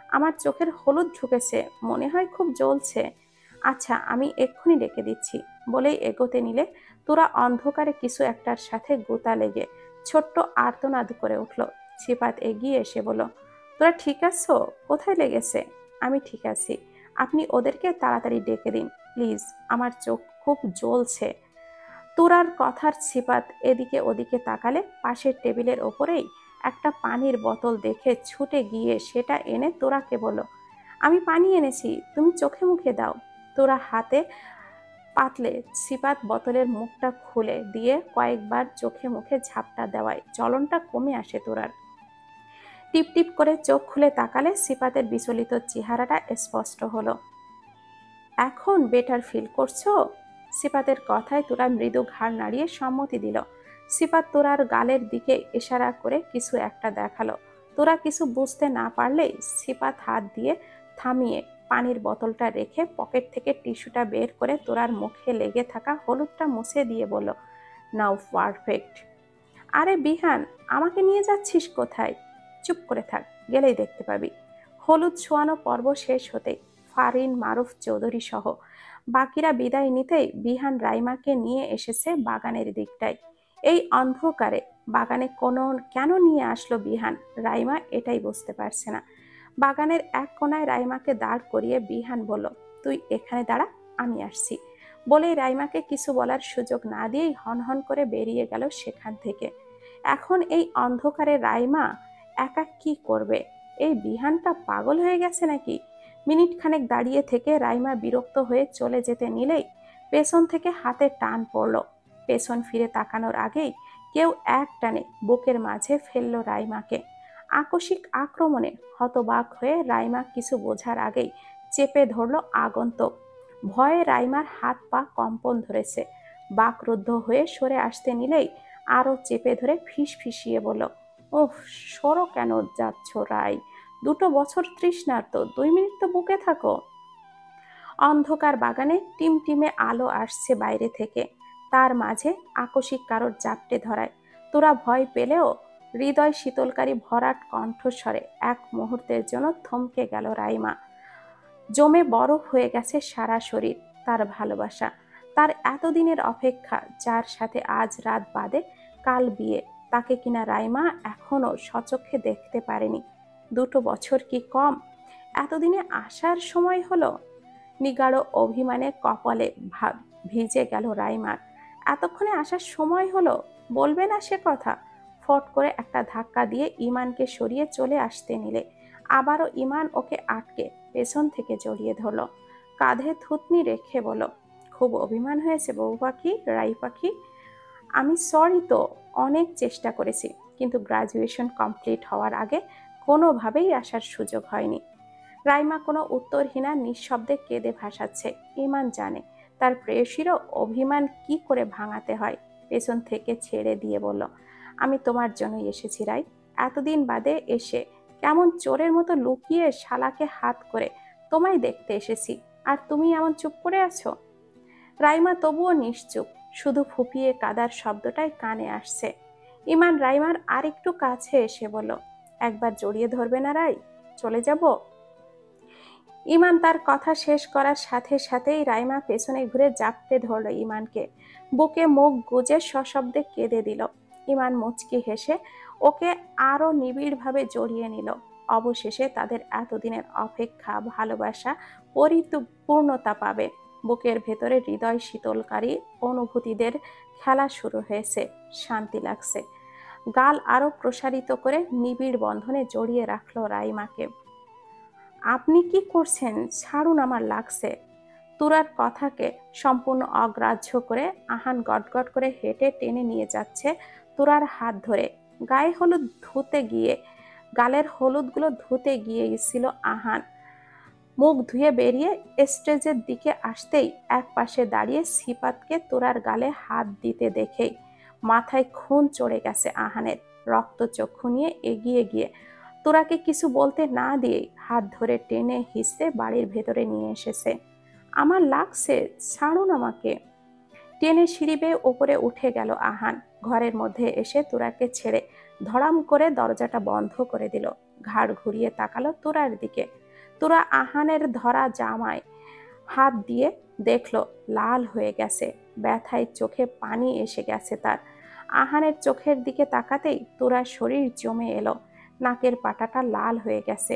আমার চোখের হলুদ ঢুকেছে, মনে হয় খুব জ্বলছে। আচ্ছা আমি এক্ষুনি ডেকে দিচ্ছি। বলেই এগোতে নিলে তোরা অন্ধকারে কিছু একটার সাথে গোতা লেগে ছোট্ট আর্তনাদ করে উঠল। সিফাত এগিয়ে এসে বলল, তোরা ঠিক আছো? কোথায় লেগেছে? আমি ঠিক আছি, আপনি ওদেরকে তাড়াতাড়ি ডেকে দিন প্লিজ, আমার চোখ খুব জ্বলছে। তোরার কথার সিফাত এদিকে ওদিকে তাকালে পাশের টেবিলের ওপরেই একটা পানির বোতল দেখে ছুটে গিয়ে সেটা এনে তোরাকে বলল, আমি পানি এনেছি, তুমি চোখে মুখে দাও। তোরা হাতে পাতলে সিপাত বোতলের মুখটা খুলে দিয়ে কয়েকবার চোখে মুখে ঝাপটা দেওয়ায় জ্বলনটা কমে আসে তোরার। টিপ টিপ করে চোখ খুলে তাকালে সিপাতের বিচলিত চেহারাটা স্পষ্ট হলো। এখন বেটার ফিল করছো? সিপাতের কথায় তোরা মৃদু ঘাড় নাড়িয়ে সম্মতি দিল। সিপাত তোরার গালের দিকে ইশারা করে কিছু একটা দেখালো। তোরা কিছু বুঝতে না পারলেই সিপাত হাত দিয়ে থামিয়ে পানির বোতলটা রেখে পকেট থেকে টিস্যুটা বের করে তোরার মুখে লেগে থাকা হলুদটা মুছে দিয়ে বলল, নাও পারফেক্ট। আরে বিহান, আমাকে নিয়ে যাচ্ছিস কোথায়? চুপ করে থাক, গেলেই দেখতে পাবি। হলুদ ছোঁয়ানো পর্ব শেষ হতেই ফারিন, মারুফ চৌধুরী সহ বাকিরা বিদায় নিতেই বিহান রাইমাকে নিয়ে এসেছে বাগানের দিকটায়। এই অন্ধকারে বাগানে কেন নিয়ে আসলো বিহান, রাইমা এটাই বুঝতে পারছে না। বাগানের এক কোনায় রাইমাকে দাঁড় করিয়ে বিহান বলল, তুই এখানে দাঁড়া, আমি আসছি। বলেই রাইমাকে কিছু বলার সুযোগ না দিয়েই হনহন করে বেরিয়ে গেল সেখান থেকে। এখন এই অন্ধকারে রাইমা একা কি করবে? এই বিহানটা পাগল হয়ে গেছে নাকি? মিনিট খানেক দাঁড়িয়ে থেকে রাইমা বিরক্ত হয়ে চলে যেতে নিলেই পেছন থেকে হাতে টান পড়ল। পেছন ফিরে তাকানোর আগেই কেউ এক টানে বুকের মাঝে ফেলল রাইমাকে। আকস্মিক আক্রমণে হতবাক হয়ে রাইমা কিছু বোঝার আগেই চেপে ধরল আগন্তুক। ভয়ে রাইমার হাত পা কম্পন ধরেছে। বাকরুদ্ধ হয়ে সরে আসতে নিলেই আরো চেপে ধরে ফিসফিসিয়ে বলল, ওহ, সরো কেন যাচ্ছ রাই? 2 বছর তৃষ্ণার্ত, 2 মিনিট তো বুকে থাকো। অন্ধকার বাগানে টিমটিমে আলো আসছে বাইরে থেকে, তার মাঝে আকস্মিক কারোর জাপটে ধরায় তোরা ভয় পেলেও হৃদয় শীতলকারী ভরাট কণ্ঠস্বরে এক মুহূর্তের জন্য থমকে গেল রাইমা। জমে বরফ হয়ে গেছে সারা শরীর। তার ভালোবাসা, তার এতদিনের অপেক্ষা, যার সাথে আজ রাত বাদে কাল বিয়ে, তাকে কিনা রাইমা এখনো সচক্ষে দেখতে পারেনি। 2 বছর কি কম? এতদিনে আসার সময় হলো? নিগাড় অভিমানে কপালে ভিজে গেল রাইমার। এতক্ষণে আসার সময় হলো, বলবে না সে কথা? ফট করে একটা ধাক্কা দিয়ে ইমানকে সরিয়ে চলে আসতে নিলে আবারও ইমান ওকে আটকে পেছন থেকে জড়িয়ে ধরল। কাঁধে থুতনি রেখে বলল, খুব অভিমান হয়েছে বউ পাখি, রাই পাখি। আমি সরি তো, অনেক চেষ্টা করেছি, কিন্তু গ্রাজুয়েশন কমপ্লিট হওয়ার আগে কোনোভাবেই আসার সুযোগ হয়নি। রাইমা কোনো উত্তরহীনা নিঃশব্দে কেঁদে ভাসাচ্ছে। ইমান জানে তার প্রেয়সীরও অভিমান কি করে ভাঙাতে হয়। পেছন থেকে ছেড়ে দিয়ে বলল, আমি তোমার জন্যই এসেছি রাই। এতদিন বাদে এসে কেমন চোরের মতো লুকিয়ে শালাকে হাত করে তোমায় দেখতে এসেছি, আর তুমি এমন চুপ করে আছো। রাইমা তবুও নিশ্চুপ, শুধু ফুপিয়ে কাদার শব্দটাই কানে আসছে। ইমান রাইমার আর একটু কাছে এসে বলল, একবার জড়িয়ে ধরবে না রাই, চলে যাব। ইমান তার কথা শেষ করার সাথে সাথেই রাইমা পেছনে ঘুরে জাপটে ধরল ইমানকে, বুকে মুখ গুজে সশব্দে কেঁদে দিল। ইমান মুচকি হেসে ওকে আরো নিবিড়ভাবে জড়িয়ে নিল। অবশেষে তাদের এতদিনের অপেক্ষা, ভালোবাসা পরিপূর্ণতা পাবে। বুকের ভেতরে হৃদয় শীতলকারী অনুভূতিদের খেলা শুরু হয়েছে। শান্তি লাগছে। গাল আরো প্রসারিত করে নিবিড় বন্ধনে জড়িয়ে রাখলো রাইমাকে। আপনি কি করছেন? ছাড়ুন, আমার লাগছে। তুরার কথাকে সম্পূর্ণ অগ্রাহ্য করে আহান গটগট করে হেঁটে টেনে নিয়ে যাচ্ছে তুরার হাত ধরে। গায়ে হলুদ ধুতে গিয়ে, গালের হলুদগুলো ধুতে গিয়েছিল আহান। মুখ ধুয়ে বেরিয়ে স্টেজের দিকে আসতেই এক পাশে দাঁড়িয়ে সিপাতকে তোরার গালে হাত দিতে দেখেই মাথায় খুন চড়ে গেছে আহানের। রক্তচক্ষু নিয়ে এগিয়ে গিয়ে তোরাকে কিছু বলতে না দিয়ে হাত ধরে টেনে হিসে বাড়ির ভেতরে নিয়ে এসেছে। আমার লাগছে, ছাড়ুন আমাকে। টেনে সিঁড়ি বেয়ে ওপরে উঠে গেল আহান। ঘরের মধ্যে এসে তোরাকে ছেড়ে ধড়াম করে দরজাটা বন্ধ করে দিল। ঘাড় ঘুরিয়ে তাকালো তোরার দিকে। তোরা আহানের ধরা জামায় হাত দিয়ে দেখলো লাল হয়ে গেছে, ব্যথায় চোখে পানি এসে গেছে তার। আহানের চোখের দিকে তাকাতেই তোরার শরীর জমে এলো। নাকের পাটাটা লাল হয়ে গেছে,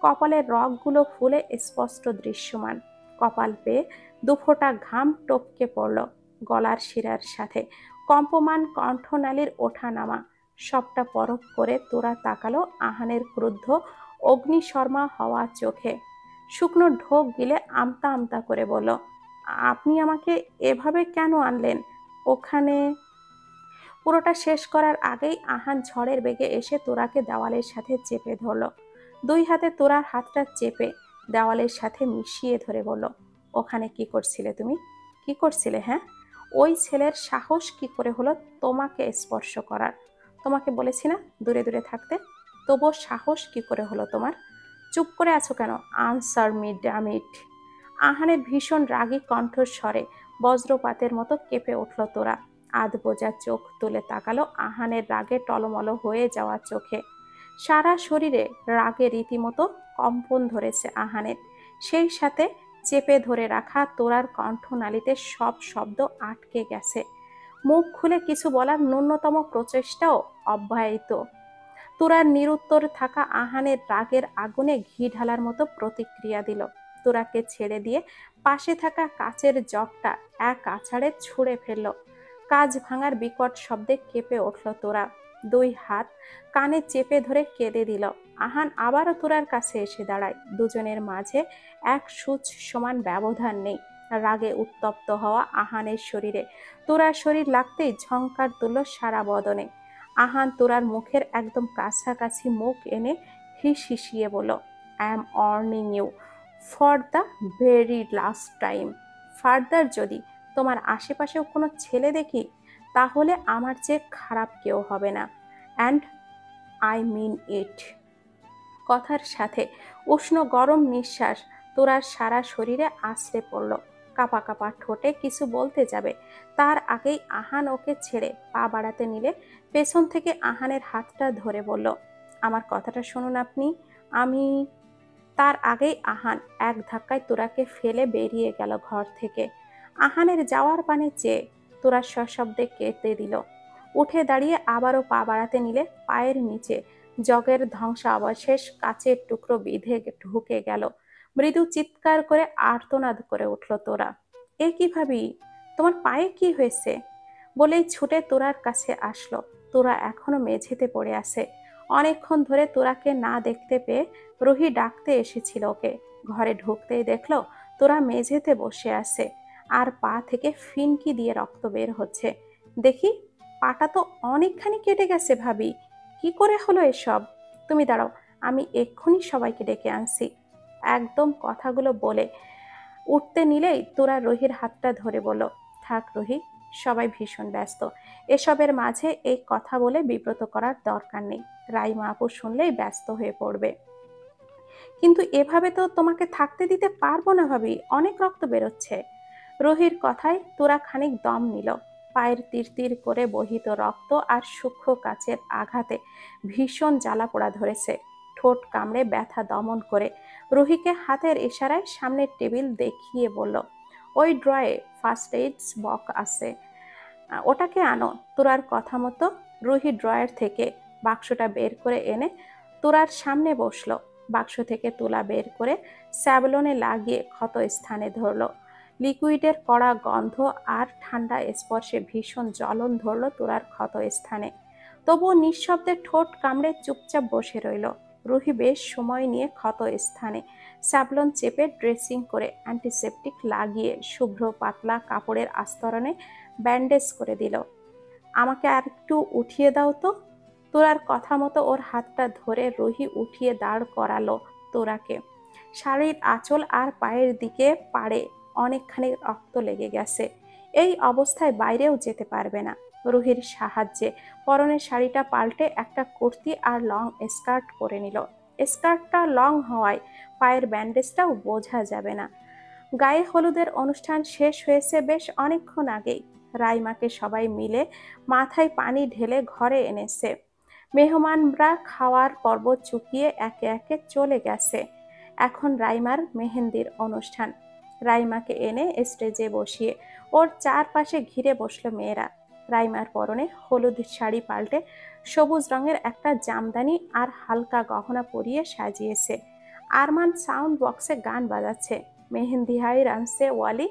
কপালের রগগুলো ফুলে স্পষ্ট দৃশ্যমান। কপাল পেয়ে দুফোঁটা ঘাম টপকে পড়ল গলার শিরার সাথে। কম্পমান কণ্ঠনালীর ওঠানামা সবটা পরখ করে তোরা তাকালো আহানের ক্রুদ্ধ অগ্নিশর্মা হওয়া চোখে। শুকনো ঢোক গিলে আমতা আমতা করে বলল, আপনি আমাকে এভাবে কেন আনলেন ওখানে? পুরোটা শেষ করার আগেই আহান ঝড়ের বেগে এসে তোরাকে দেওয়ালের সাথে চেপে ধরল। দুই হাতে তোরার হাতটা চেপে দেওয়ালের সাথে মিশিয়ে ধরে বলল, ওখানে কি করছিলে তুমি? কি করছিলে? হ্যাঁ, ওই ছেলের সাহস কি করে হলো তোমাকে স্পর্শ করার? তোমাকে বলেছি না দূরে দূরে থাকতে, তবুও সাহস কি করে হলো তোমার? চুপ করে আছো কেন? Answer me damn it! আহানের ভীষণ রাগী কণ্ঠস্বরে বজ্রপাতের মতো কেঁপে উঠল তোরা। আধ বোঝা চোখ তুলে তাকালো আহানের রাগে টলমল হয়ে যাওয়া চোখে। সারা শরীরে রাগে রীতিমতো কম্পন ধরেছে আহানের। সেই সাথে চেপে ধরে রাখা তোরার কণ্ঠনালীতে সব শব্দ আটকে গেছে। মুখ খুলে কিছু বলার ন্যূনতম প্রচেষ্টাও অব্যাহত। তোরার নিরুত্তর থাকা আহানের রাগের আগুনে ঘি ঢালার মতো প্রতিক্রিয়া দিল। তোরাকে ছেড়ে দিয়ে পাশে থাকা কাচের জগটা এক আছাড়ে ছুঁড়ে ফেলল। কাঁচ ভাঙার বিকট শব্দে কেঁপে উঠল তোরা। দুই হাত কানে চেপে ধরে কেঁদে দিল। আহান আবারও তোরার কাছে এসে দাঁড়ায়। দুজনের মাঝে এক সূচ সমান ব্যবধান নেই। রাগে উত্তপ্ত হওয়া আহানের শরীরে তোরার শরীর লাগতেই ঝংকার তুলল সারা বদনে। আহান তোরার মুখের একদম কাছাকাছি মুখ এনে হিসিয়ে বলল, I am warning you for the very last time. Further যদি তোমার আশেপাশেও কোনো ছেলে দেখি, তাহলে আমার চেয়ে খারাপ কেউ হবে না। অ্যান্ড আই মিন ইট। কথার সাথে উষ্ণ গরম নিঃশ্বাস তোরার সারা শরীরে আছড়ে পড়ল। কাপা কাপা ঠোঁটে কিছু বলতে যাবে, তার আগেই আহান ওকে ছেড়ে পা বাড়াতে নিলে পেছন থেকে আহানের হাতটা ধরে বলল, আমার কথাটা শুনুন আপনি। আমি তার আগেই আহান এক ধাক্কায় তোরাকে ফেলে বেরিয়ে গেল ঘর থেকে। আহানের যাওয়ার পানে চেয়ে তোরা সশব্দে কেঁদে দিল। উঠে দাঁড়িয়ে আবারও পা বাড়াতে নিলে পায়ের নিচে জগের ধ্বংসাবশেষ কাচের টুকরো বিঁধে ঢুকে গেল। মৃদু চিৎকার করে আর্তনাদ করে উঠল তোরা। এ কি ভাবি, তোমার পায়ে কি হয়েছে? বলেই ছুটে তোরার কাছে আসলো। তোরা এখনো মেঝেতে পড়ে আছে। অনেকক্ষণ ধরে তোরাকে না দেখতে পেয়ে রুহি ডাকতে এসেছিল ওকে। ঘরে ঢুকতেই দেখলো তোরা মেঝেতে বসে আছে, আর পা থেকে ফিনকি দিয়ে রক্ত বের হচ্ছে। দেখি, পাটা তো অনেকখানি কেটে গেছে ভাবি, কি করে হলো এসব? তুমি দাঁড়াও, আমি এক্ষুনি সবাইকে ডেকে আনছি। একদম কথাগুলো বলে উঠতে নিলেই তোরা রুহির হাতটা ধরে বলল, থাক রুহি, সবাই ভীষণ ব্যস্ত, এসবের মাঝে এই কথা বলে বিব্রত করার দরকার নেই। রাইমা আপু শুনলেই ব্যস্ত হয়ে পড়বে। কিন্তু এভাবে তো তোমাকে থাকতে দিতে পারবো না ভাবি, অনেক রক্ত বেরোচ্ছে। রুহির কথায় তোরা খানিক দম নিল। পায়ের তীর তীর করে বহিত রক্ত আর সূক্ষ্ম কাচের আঘাতে ভীষণ জ্বালা পোড়া ধরেছে। ঠোঁট কামড়ে ব্যথা দমন করে রুহিকে হাতের ইশারায় সামনের টেবিল দেখিয়ে বলল, ওই ড্রয়ে ফার্স্ট এইডস বক্স আছে, ওটাকে আনো। তোরার কথা মতো রুহি ড্রয়ার থেকে বাক্সটা বের করে এনে তোরার সামনে বসলো। বাক্স থেকে তুলা বের করে স্যাভলনে লাগিয়ে ক্ষত স্থানে ধরলো। লিকুইডের কড়া গন্ধ আর ঠান্ডা স্পর্শে ভীষণ জ্বলন ধরলো তোরার ক্ষত স্থানে। তবুও নিঃশব্দে ঠোঁট কামড়ে চুপচাপ বসে রইল। রুহি বেশ সময় নিয়ে ক্ষত স্থানে স্যাভলন চেপে ড্রেসিং করে অ্যান্টিসেপটিক লাগিয়ে শুভ্র পাতলা কাপড়ের আস্তরণে ব্যান্ডেজ করে দিল। আমাকে আর একটু উঠিয়ে দাও তো। তোরার কথা মতো ওর হাতটা ধরে রুহি উঠিয়ে দাঁড় করালো তোরাকে। শাড়ির আঁচল আর পায়ের দিকে পাড়ে অনেকখানি রক্ত লেগে গেছে। এই অবস্থায় বাইরেও যেতে পারবে না। রুহির সাহায্যে পরনের শাড়িটা পাল্টে একটা কুর্তি আর লং স্কার্ট পরে নিল। স্কার্টটা লং হওয়ায় পায়ের ব্যান্ডেজটাও বোঝা যাবে না। গায়ে হলুদের অনুষ্ঠান শেষ হয়েছে বেশ অনেকক্ষণ আগেই। রাইমাকে সবাই মিলে মাথায় পানি ঢেলে ঘরে এনেছে। মেহমানরা খাওয়ার পর্ব চুকিয়ে একে একে চলে গেছে। এখন রাইমার মেহেন্দির অনুষ্ঠান। রাইমাকে এনে স্টেজে বসিয়ে ওর চারপাশে ঘিরে বসলো মেয়েরা। রাইমার পরনে হলুদ শাড়ি পাল্টে সবুজ রঙের একটা জামদানি আর হালকা গহনা পরিয়ে সাজিয়েছে। আরমান সাউন্ড বক্সে গান বাজাচ্ছে, মেহেন্দি হাই রামসে ওয়ালি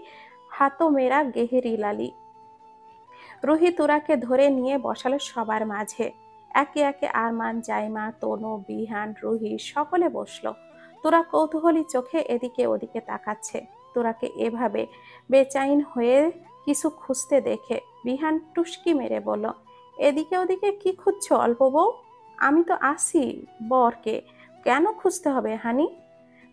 হাতো মেরা গেহেরি লালি। রুহি তুরাকে ধরে নিয়ে বসালো সবার মাঝে। একে একে আরমান, জাইমা, তনু, বিহান, রুহি সকলে বসলো। তোরা কৌতূহলী চোখে এদিকে ওদিকে তাকাচ্ছে। তোরাকে এভাবে বেচাইন হয়ে কিছু খুঁজতে দেখে বিহান টুসকি মেরে বলল, এদিকে ওদিকে কি খুঁজছো অল্প বউ? আমি তো আসি বরকে, কেন খুঁজতে হবে হানি?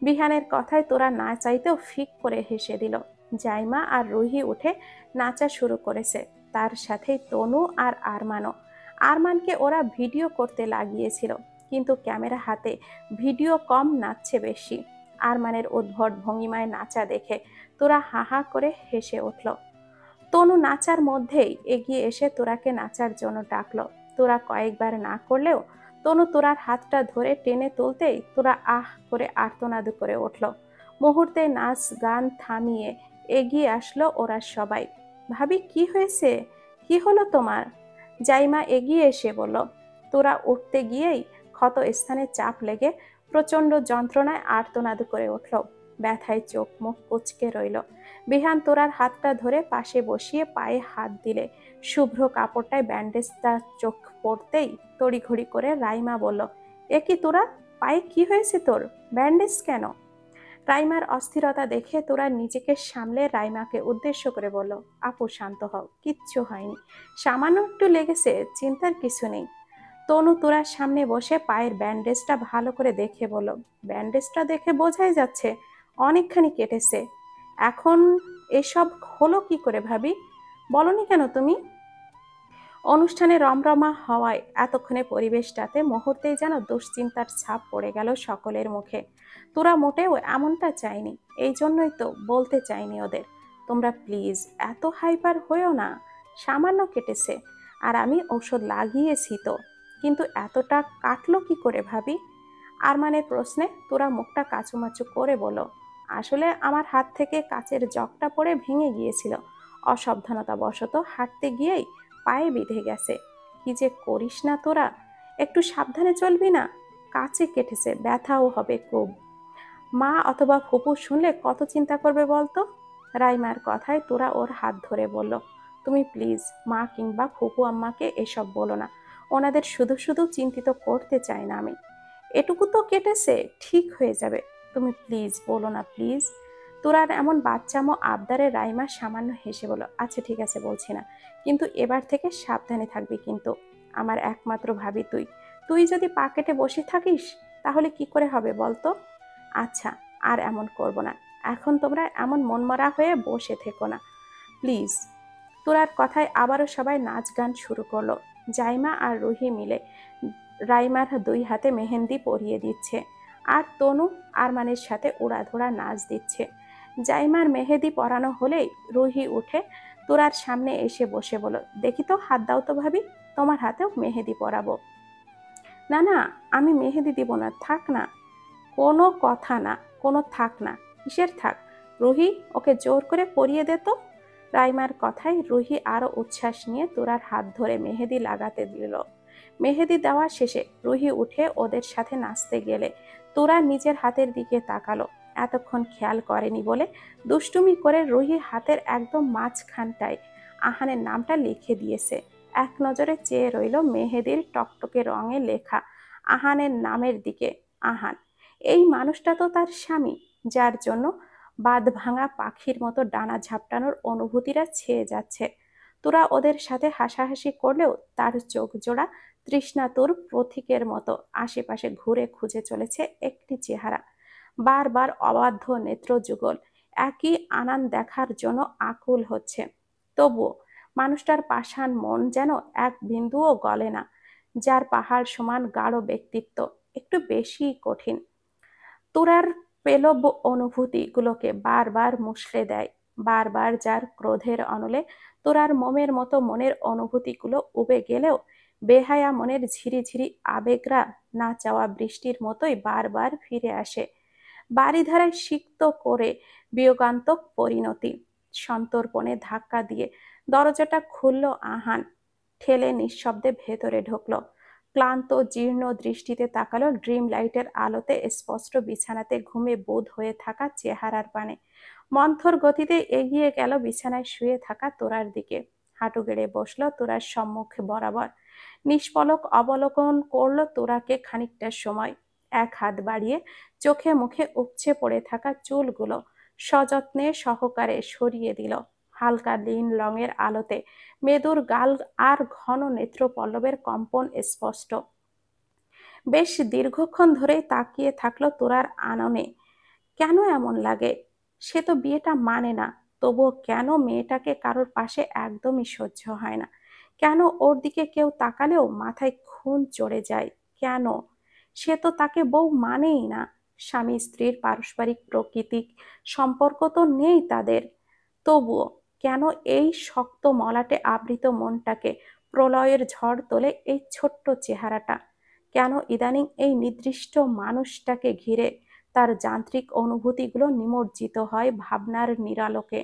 বিহানের কথায় তোরা না চাইতেও ফিক করে হেসে দিল। জাইমা আর রুহি উঠে নাচা শুরু করেছে, তার সাথেই তনু আর আরমানও। আরমানকে ওরা ভিডিও করতে লাগিয়েছিল, কিন্তু ক্যামেরা হাতে ভিডিও কম, নাচছে বেশি। আরমানের উদ্ভট ভঙ্গিমায় নাচা দেখে তোরা হা হা করে হেসে উঠল। তনু নাচার মধ্যেই এগিয়ে এসে তোরাকে নাচার জন্য ডাকলো। তোরা কয়েকবার না করলেও তনু তোরার হাতটা ধরে টেনে তুলতেই তোরা আহ করে আর্তনাদ করে উঠল। মুহূর্তে নাচ গান থামিয়ে এগিয়ে আসলো ওরা সবাই। ভাবি, কি হয়েছে? কি হলো তোমার? জাইমা এগিয়ে এসে বলল। তোরা উঠতে গিয়েই ক্ষত স্থানে চাপ লেগে প্রচন্ড যন্ত্রণায় আর্তনাদ করে উঠল। ব্যথায় চোখ মুখ কুঁচকে রইল। বিহান তোরার হাতটা ধরে পাশে বসিয়ে পায়ে হাত দিলে শুভ্র কাপড়টায় ব্যান্ডেজটা চোখ পড়তেই তড়িঘড়ি করে রাইমা বলল, এ কি তোরা, পায়ে কি হয়েছে তোর? ব্যান্ডেজ কেন? রাইমার অস্থিরতা দেখে তোরা নিজেকে সামলে রাইমাকে উদ্দেশ্য করে বলল, আপু শান্ত হও, কিচ্ছু হয়নি, সামান্য একটু লেগেছে, চিন্তার কিছু নেই। তনু তোরার সামনে বসে পায়ের ব্যান্ডেজটা ভালো করে দেখে বলল, ব্যান্ডেজটা দেখে বোঝাই যাচ্ছে অনেকখানি কেটেছে। এখন এসব হলো কি করে ভাবি? বলনি কেন তুমি? অনুষ্ঠানে রমরমা হওয়ায় এতক্ষণে পরিবেশটাতে মুহূর্তেই যেন দুশ্চিন্তার ছাপ পড়ে গেল সকলের মুখে। তোরা মোটেও এমনটা চাইনি, এই জন্যই তো বলতে চাইনি ওদের। তোমরা প্লিজ এত হাইপার হয়েও না, সামান্য কেটেছে, আর আমি ঔষধ লাগিয়েছি তো, কিন্তু এতটা কাটলো কি করে ভাবি? আরমানের প্রশ্নে তোরা মুখটা কাচুমাচু করে বলো, আসলে আমার হাত থেকে কাচের জগটা পড়ে ভেঙে গিয়েছিল, অসাবধানতা বশত হাঁটতে গিয়েই পায়ে বিঁধে গেছে। কি যে করিস না তোরা, একটু সাবধানে চলবি না? কাছে কেটেছে, ব্যথাও হবে খুব। মা অথবা ফুপু শুনলে কত চিন্তা করবে বলতো? রাইমার কথায় তোরা ওর হাত ধরে বলল, তুমি প্লিজ মা কিংবা ফুপু আম্মাকে এসব বলো না, ওনাদের শুধু শুধু চিন্তিত করতে চাই না আমি। এটুকু তো কেটেছে, ঠিক হয়ে যাবে, তুমি প্লিজ বলো না প্লিজ। তোরার এমন বাচ্চামো আবদারে রাইমা সামান্য হেসে বলল, আচ্ছা ঠিক আছে বলছি না, কিন্তু এবার থেকে সাবধানে থাকবি কিন্তু। আমার একমাত্র ভাবি তুই, তুই যদি পা কেটে বসে থাকিস তাহলে কি করে হবে বলতো? আচ্ছা, আর এমন করব না, এখন তোমরা এমন মনমরা হয়ে বসে থেকো না প্লিজ। তোরার কথায় আবারও সবাই নাচ গান শুরু করলো। জাইমা আর রুহি মিলে রাইমার দুই হাতে মেহেন্দি পরিয়ে দিচ্ছে, আর তনু আরমানের সাথে উড়াধুরা নাচ দিচ্ছে। জাইমার মেহেদি পরানো হলেই রুহি উঠে তোরার সামনে এসে বসে বলল, দেখি তো হাত দাও তো ভাবি, তোমার হাতেও মেহেদি পরাবো। না না, আমি মেহেদি দিব না, থাক না। কোনো কথা না, কোনো থাক না, কিসের থাক? রুহি, ওকে জোর করে পরিয়ে দে তো। রাইমার কথায় রুহি আরো উচ্ছ্বাস নিয়ে তোরার হাত ধরে মেহেদি লাগাতে দিল। মেহেদি দেওয়া শেষে রুহি উঠে ওদের সাথে নাচতে গেলে তোরা নিজের হাতের দিকে তাকালো। এতক্ষণ খেয়াল করেনি বলে দুষ্টুমি করে রুহি হাতের একদম মাঝখানটায় আহানের নামটা লিখে দিয়েছে। এক নজরে চেয়ে রইল মেহেদির টকটকে রঙে লেখা আহানের নামের দিকে। আহান, এই মানুষটা তো তার স্বামী, যার জন্য বাঁধ ভাঙা পাখির মতো ডানা ঝাপটানোর অনুভূতিরা ছেয়ে যাচ্ছে। তোরা ওদের সাথে হাসাহাসি করলেও তার চোখ জোড়া তৃষ্ণাতুর প্রতীকের মতো আশেপাশে ঘুরে খুঁজে চলেছে একটি চেহারা। বারবার অবাধ্য নেত্রযুগল একই আনান দেখার জন্য আকুল হচ্ছে। তবুও মানুষটার পাষাণ মন যেন এক বিন্দুও গলে না, যার পাহাড় সমান গাঢ় ব্যক্তিত্ব একটু বেশি কঠিন। তোরার পেলব অনুভূতিগুলোকে বারবার মুষড়ে দেয়, বারবার যার ক্রোধের অনলে তোরার মোমের মতো মনের অনুভূতিগুলো উবে গেলেও বেহায়া মনের ঝিরিঝিরি আবেগরা না চাওয়া বৃষ্টির মতোই বারবার ফিরে আসে, বাড়িধারায় সিক্ত করে বিয়োগান্তক পরিণতি। সন্তর্পণে ধাক্কা দিয়ে দরজাটা খুলল আহান, ঠেলে নিঃশব্দে ভেতরে ঢুকলো। ক্লান্ত জীর্ণ দৃষ্টিতে তাকালো ড্রিম লাইটের আলোতে স্পষ্ট বিছানাতে ঘুমে বোধ হয়ে থাকা চেহারার পানে। মন্থর গতিতে এগিয়ে গেল বিছানায় শুয়ে থাকা তোরার দিকে, হাঁটু গেড়ে বসলো তোরার সম্মুখে বরাবর। নিষ্পলক অবলোকন করলো তোরাকে খানিকটা সময়, এক হাত বাড়িয়ে চোখে মুখে উপচে পড়ে থাকা চুলগুলো সযত্নে সহকারে সরিয়ে দিল। হালকা নীল রঙের আলোতে মেদুর গাল আর ঘন নেত্রপল্লবের কম্পন স্পষ্ট। বেশ দীর্ঘক্ষণ ধরেই তাকিয়ে থাকলো তোরার আননে। কেন এমন লাগে? সে তো বিয়েটা মানে না, তবুও কেন মেয়েটাকে কারোর পাশে একদমই সহ্য হয় না? কেন ওর দিকে কেউ তাকালেও মাথায় খুন চড়ে যায়? কেন? সে তো তাকে বউ মানেই না। স্বামী স্ত্রীর পারস্পরিক প্রকৃতিক সম্পর্ক তো নেই তাদের। তবুও কেন এই শক্ত মলাটে আবৃত মনটাকে প্রলয়ের ঝড় তোলে এই ছোট্ট চেহারাটা? কেন ইদানিং এই নির্দিষ্ট মানুষটাকে ঘিরে তার যান্ত্রিক অনুভূতিগুলো নিমজ্জিত হয় ভাবনার নিরালোকে?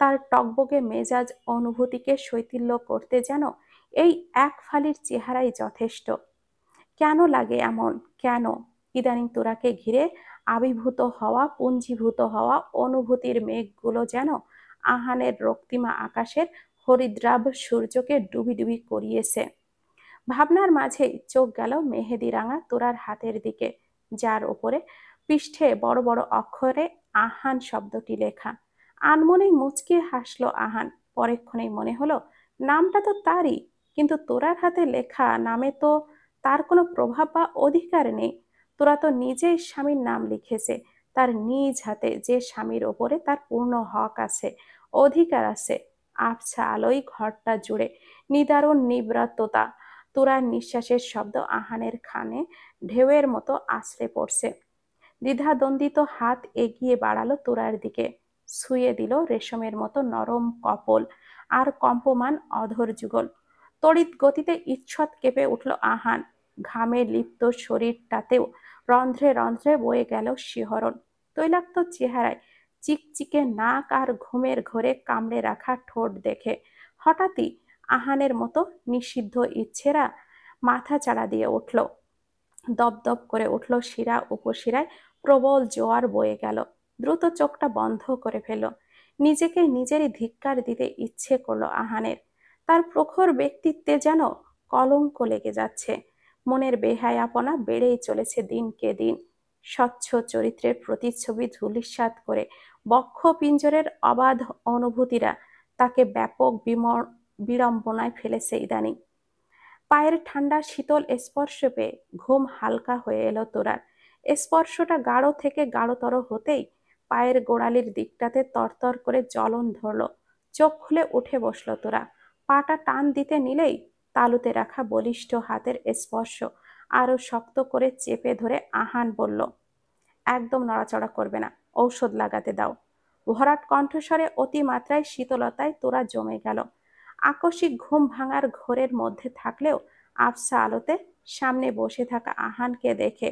তার টগবগে মেজাজ অনুভূতিকে শৈথিল্য করতে যেন এই এক ফালির চেহারাই যথেষ্ট। কেন লাগে এমন? কেন ইদানিং তোরাকে ঘিরে আবির্ভূত হওয়া পুঞ্জীভূত হওয়া অনুভূতির মেঘগুলো যেন আহানের রক্তিমা আকাশের হরিদ্রাভ সূর্যকে ডুবি ডুবি করিয়েছে? ভাবনার মাঝেই চোখ গেল মেহেদি রাঙা তোরার হাতের দিকে, যার ওপরে পৃষ্ঠে বড় বড় অক্ষরে আহান শব্দটি লেখা। আনমনেই মুচকে হাসলো আহান। পরেক্ষণেই মনে হলো নামটা তো তারই, কিন্তু তোরার হাতে লেখা নামে তো তার কোনো প্রভাব বা অধিকার নেই। তোরা তো নিজেই স্বামীর নাম লিখেছে, তার নিজ হাতে, যে স্বামীর ওপরে তার পূর্ণ হক আছে, অধিকার আছে। আবছা আলোয় ঘরটা জুড়ে নিদারুণ নিব্রততা। তোরার নিঃশ্বাসের শব্দ আহানের কানে ঢেউয়ের মতো আছড়ে পড়ছে। দ্বিধাদ্বন্দ্বিত হাত এগিয়ে বাড়ালো তোরার দিকে, ছুঁয়ে দিল রেশমের মতো নরম কপল আর কম্পমান অধর যুগল। তড়িৎ গতিতে ঈষৎ কেঁপে উঠল আহান। ঘামে লিপ্ত শরীরটাতেও রন্ধ্রে রন্ধ্রে বয়ে গেল শিহরণ। তৈলাক্ত চেহারায় চিকচিকে নাক আর ঘুমের ঘোরে কামড়ে রাখা ঠোঁট দেখে হঠাৎই আহানের মতো নিষিদ্ধ ইচ্ছেরা মাথা চাড়া দিয়ে উঠল। দপদপ করে উঠল শিরা উপশিরায়, প্রবল জোয়ার বয়ে গেল। দ্রুত চোখটা বন্ধ করে ফেলল। নিজেকে নিজেরই ধিক্কার দিতে ইচ্ছে করলো আহানের। তার প্রখর ব্যক্তিত্বে যেন কলঙ্ক লেগে যাচ্ছে। মনের বেহায়াপনা বেড়েই চলেছে দিনকে দিন। স্বচ্ছ চরিত্রের প্রতিচ্ছবি ধূলিসাৎ করে বক্ষ পিঞ্জরের অবাধ অনুভূতিরা তাকে ব্যাপক বিড়ম্বনায় ফেলেছে ইদানিং। পায়ের ঠান্ডা শীতল স্পর্শ পেয়ে ঘুম হালকা হয়ে এলো তোরার। স্পর্শটা গাঢ় থেকে গাঢ়তর হতেই পায়ের গোড়ালির দিকটাতে তরতর করে জ্বলন ধরল। চোখ খুলে উঠে বসলো তোরা। পাটা টান দিতে নিলেই তালুতে রাখা বলিষ্ঠ হাতের স্পর্শ আরো শক্ত করে চেপে ধরে আহান বলল, একদম নড়াচড়া করবে না, ঔষধ লাগাতে দাও। ভরাট কণ্ঠস্বরে অতিমাত্রায় শীতলতায় তোরা জমে গেল। আকস্মিক ঘুম ভাঙার ঘোরের মধ্যে থাকলেও আবছা আলোতে সামনে বসে থাকা আহানকে দেখে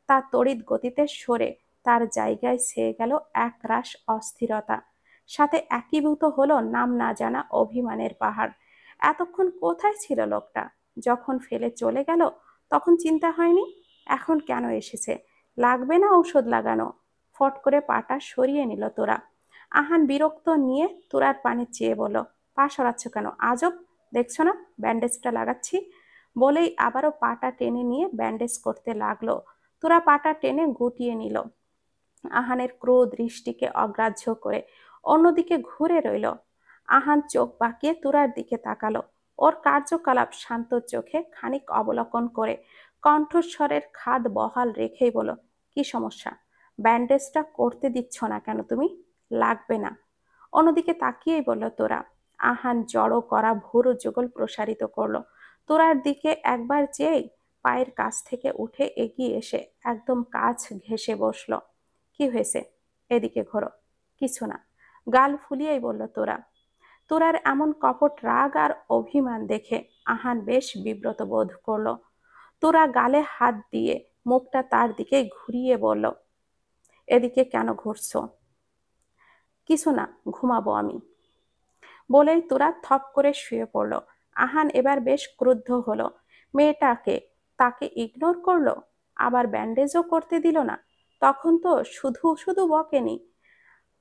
তা তড়িৎ গতিতে সরে তার জায়গায় ছেয়ে গেল একরাশ অস্থিরতা। সাথে একীভূত হলো নাম না জানা অভিমানের পাহাড়। এতক্ষণ কোথায় ছিল লোকটা? যখন ফেলে চলে গেল তখন চিন্তা হয়নি, এখন কেন এসেছে? লাগবে না ঔষধ লাগানো? ফট করে পাটা সরিয়ে নিল তোরা। আহান বিরক্ত নিয়ে তোরার পানে চেয়ে বলল, পা সরাচ্ছ কেন? আজব, দেখছো না ব্যান্ডেজটা লাগাচ্ছি? বলেই আবারও পাটা টেনে নিয়ে ব্যান্ডেজ করতে লাগলো। তোরা পাটা টেনে গুটিয়ে নিল। আহানের ক্রোধ দৃষ্টিকে অগ্রাহ্য করে অন্যদিকে ঘুরে রইল। আহান চোখ বাঁকিয়ে তুরার দিকে তাকালো। ওর কার্যকলাপ শান্ত চোখে খানিক অবলোকন করে কণ্ঠস্বরের খাদ বহাল রেখেই বলো, কি সমস্যা? ব্যান্ডেজটা করতে দিচ্ছ না কেন তুমি? লাগবে না। অন্যদিকে তাকিয়েই বলল তোরা। আহান জড়ো করা ভুরু যুগল প্রসারিত করলো। তোরার দিকে একবার চেয়ে পায়ের কাছ থেকে উঠে এগিয়ে এসে একদম কাছ ঘেঁষে বসলো। কি হয়েছে? এদিকে ঘোরো। কিছু না। গাল ফুলিয়েই বলল তোরা। তোরার এমন কপট রাগ আর অভিমান দেখে আহান বেশ বিব্রত বোধ করলো। তোরা গালে হাত দিয়ে মুখটা তার দিকে ঘুরিয়ে বলল, এদিকে কেন ঘুরছো? কিছু না, ঘুমাবো আমি। বলেই তোরা থপ করে শুয়ে পড়ল। আহান এবার বেশ ক্রুদ্ধ হলো। মেয়েটাকে তাকে ইগনোর করলো, আবার ব্যান্ডেজও করতে দিল না। তখন তো শুধু শুধু বকেনি,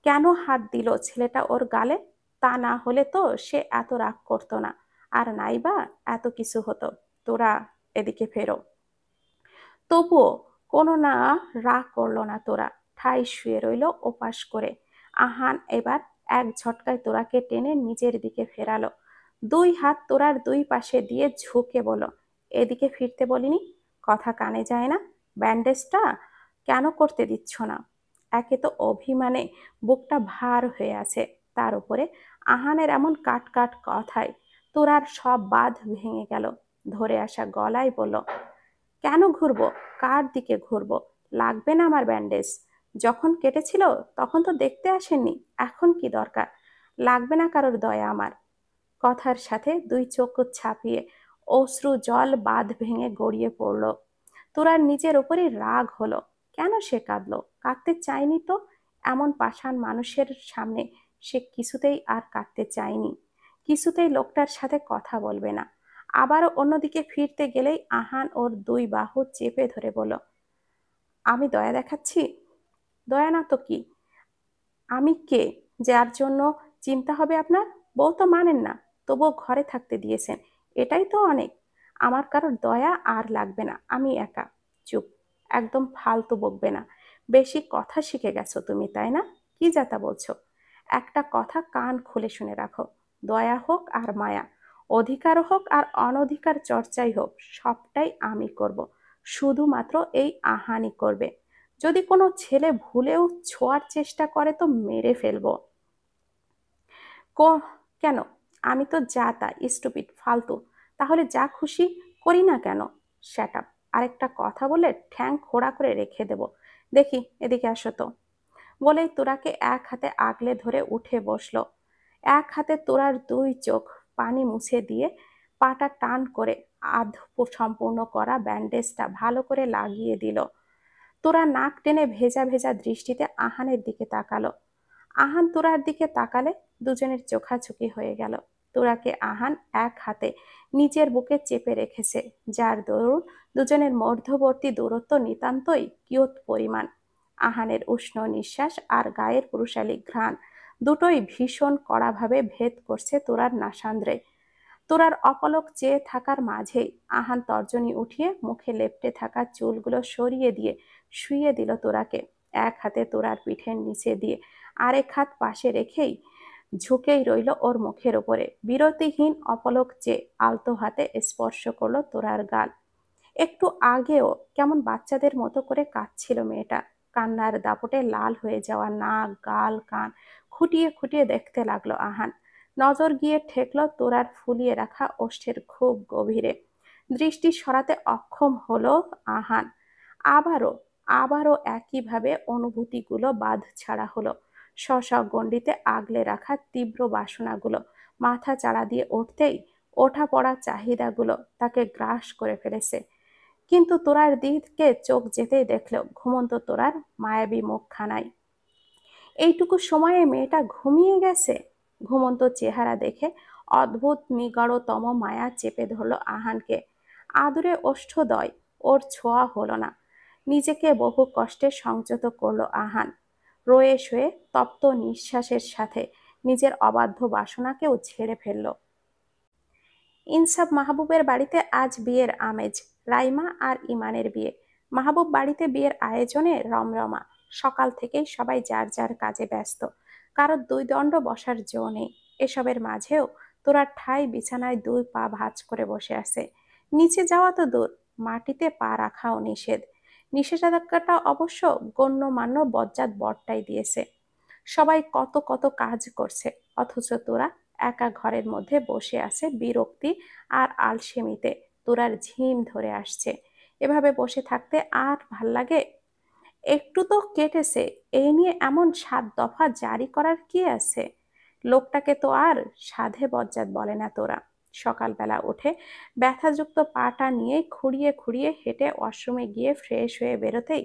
কেন হাত দিল ছেলেটা ওর গালে? তা না হলে তো সে এত রাগ করতো না, আর নাইবা এত কিছু হতো। তোরা এদিকে ফেরো। তবুও কোনো না, রাগ করলো না তোরা, ঠাই শুয়ে রইল ওপাশ করে। আহান এবার এক ঝটকায় তোরাকে টেনে নিজের দিকে ফেরালো। দুই হাত তোরার দুই পাশে দিয়ে ঝুঁকে বলল, এদিকে ফিরতে বলিনি? কথা কানে যায় না? ব্যান্ডেজটা কেন করতে দিচ্ছ না? একে তো অভিমানে বুকটা ভার হয়ে আছে, তার উপরে আহানের এমন কাট কাট কথায় তোরার সব বাঁধ ভেঙে গেল। ধরে আসা গলায় বলল, কেন ঘুরবো? কার দিকে ঘুরবো? লাগবে না আমার ব্যান্ডেজ। যখন কেটেছিল তখন তো দেখতে আসেননি, এখন কি দরকার? লাগবে না কারোর দয়া আমার। কথার সাথে দুই চোখ ছাপিয়ে অশ্রু জল বাঁধ ভেঙে গড়িয়ে পড়ল। তোরার নিজের ওপরই রাগ হলো। কেন সে কাঁদলো? কাঁদতে চায়নি তো। এমন পাষাণ মানুষের সামনে সে কিছুতেই আর কাঁদতে চায়নি। কিছুতেই লোকটার সাথে কথা বলবে না। আবারও অন্যদিকে ফিরতে গেলেই আহান ওর দুই বাহু চেপে ধরে বলল, আমি দয়া দেখাচ্ছি? দয়া না তো কি? আমি কে, যার জন্য চিন্তা হবে আপনার? বউ তো মানেন না, তবুও ঘরে থাকতে দিয়েছেন, এটাই তো অনেক। আমার কারোর দয়া আর লাগবে না, আমি একা। চুপ, একদম ফালতু বকবে না। বেশি কথা শিখে গেছো তুমি, তাই না? কি যাতা বলছো? একটা কথা কান খুলে শুনে রাখো, দয়া হোক আর মায়া, অধিকার হোক আর অনধিকার চর্চাই হোক, সবটাই আমি করব। শুধুমাত্র এই আহানি করবে। যদি কোনো ছেলে ভুলেও ছোঁয়ার চেষ্টা করে তো মেরে ফেলবো। কেন? আমি তো যা তা স্টুপিড, ফালতু। তাহলে যা খুশি করি না কেন? Shut up. আরেকটা কথা বলে ঠ্যাং খোড়া করে রেখে দেব। দেখি, এদিকে আসো তো। বলেই তোরাকে এক হাতে আগলে ধরে উঠে বসলো। এক হাতে তোরার দুই চোখ পানি মুছে দিয়ে পাটা টান করে আধ সম্পূর্ণ করা ব্যান্ডেজটা ভালো করে লাগিয়ে দিল। তোরা নাক টেনে ভেজা ভেজা দৃষ্টিতে আহানের দিকে তাকালো। আহান তোরার দিকে তাকালে দুজনের চোখাচোখি হয়ে গেল। তোরাকে আহান এক হাতে নিজের বুকে চেপে রেখেছে, যার দরুন দুজনের মধ্যবর্তী দূরত্ব নিতান্তই কিয়ত পরিমাণ। আহানের উষ্ণ নিঃশ্বাস আর গায়ের পুরুষালী ঘ্রাণ দুটোই ভীষণ কড়াভাবে ভেদ করছে তোরার নাসান্দ্রে। তোরার অপলক চেয়ে থাকার মাঝেই আহান তর্জনী উঠিয়ে মুখে লেপ্টে থাকা চুলগুলো সরিয়ে দিয়ে শুইয়ে দিল তোরাকে। এক হাতে তোরার পিঠের নিচে দিয়ে আরেক হাত পাশে রেখেই ঝুঁকেই রইল ওর মুখের ওপরে। বিরতিহীন অপলক চেয়ে আলতো হাতে স্পর্শ করলো তোরার গাল। একটু আগেও কেমন বাচ্চাদের মতো করে কাঁদছিল মেয়েটা। কান্নার দাপটে লাল হয়ে যাওয়া নাক, গাল, কান খুঁটিয়ে খুঁটিয়ে দেখতে লাগলো আহান। নজর গিয়ে ঠেকলো তোরার ফুলিয়ে রাখা ওষ্ঠের খুব গভীরে। দৃষ্টি সরাতে অক্ষম হলো আহান। আবারও আবারও একইভাবে অনুভূতিগুলো বাঁধ ছাড়া হলো। গণ্ডিতে আগলে রাখা তীব্র বাসনাগুলো মাথা চাড়া দিয়ে উঠতেই ওঠা পড়া চাহিদাগুলো তাকে গ্রাস করে ফেলেছে। কিন্তু তোরার দিকে চোখ যেতেই দেখলো ঘুমন্ত তোরার মায়াবী মুখখানায়। এইটুকু সময়ে মেয়েটা ঘুমিয়ে গেছে। ঘুমন্ত চেহারা দেখে অদ্ভুত নিগড়তম মায়া চেপে ধরলো আহানকে। আদুরে ওষ্ঠদয় ওর ছোঁয়া হলো না। নিজেকে বহু কষ্টে সংযত করলো আহান। রয়ে শয়ে তপ্ত নিঃশ্বাসের সাথে নিজের অবাধ্য বাসনাকেও ঝেড়ে ফেললো। ইনসাফ মাহবুবের বাড়িতে আজ বিয়ের আমেজ। রাইমা আর ইমানের বিয়ে। মাহবুব বাড়িতে বিয়ের আয়োজনে রমরমা। সকাল থেকেই সবাই যার যার কাজে ব্যস্ত। কারোর দুই দণ্ড বসার জো নেই। এসবের মাঝেও তোরা ঠাই বিছানায় দুই পা ভাঁজ করে বসে আছে। নিচে যাওয়া তো দূর, মাটিতে পা রাখাও নিষেধ। নিষেধাজ্ঞাটা অবশ্য গণ্যমান্য বজ্জাত বরটাই দিয়েছে। সবাই কত কত কাজ করছে, অথচ তোরা একা ঘরের মধ্যে বসে আছে বিরক্তি আর আলসেমিতে। তোরার ঝিম ধরে আসছে। এভাবে বসে থাকতে আর ভাল লাগে? একটু তো কেটেছে, এই নিয়ে এমন 7 দফা জারি করার কি আছে? লোকটাকে তো আর সাধে বজ্জাত বলে না তোরা। সকালবেলা উঠে ব্যথাযুক্ত পাটা নিয়ে খুঁড়িয়ে খুঁড়িয়ে হেঁটে ওয়াশরুমে গিয়ে ফ্রেশ হয়ে বেরোতেই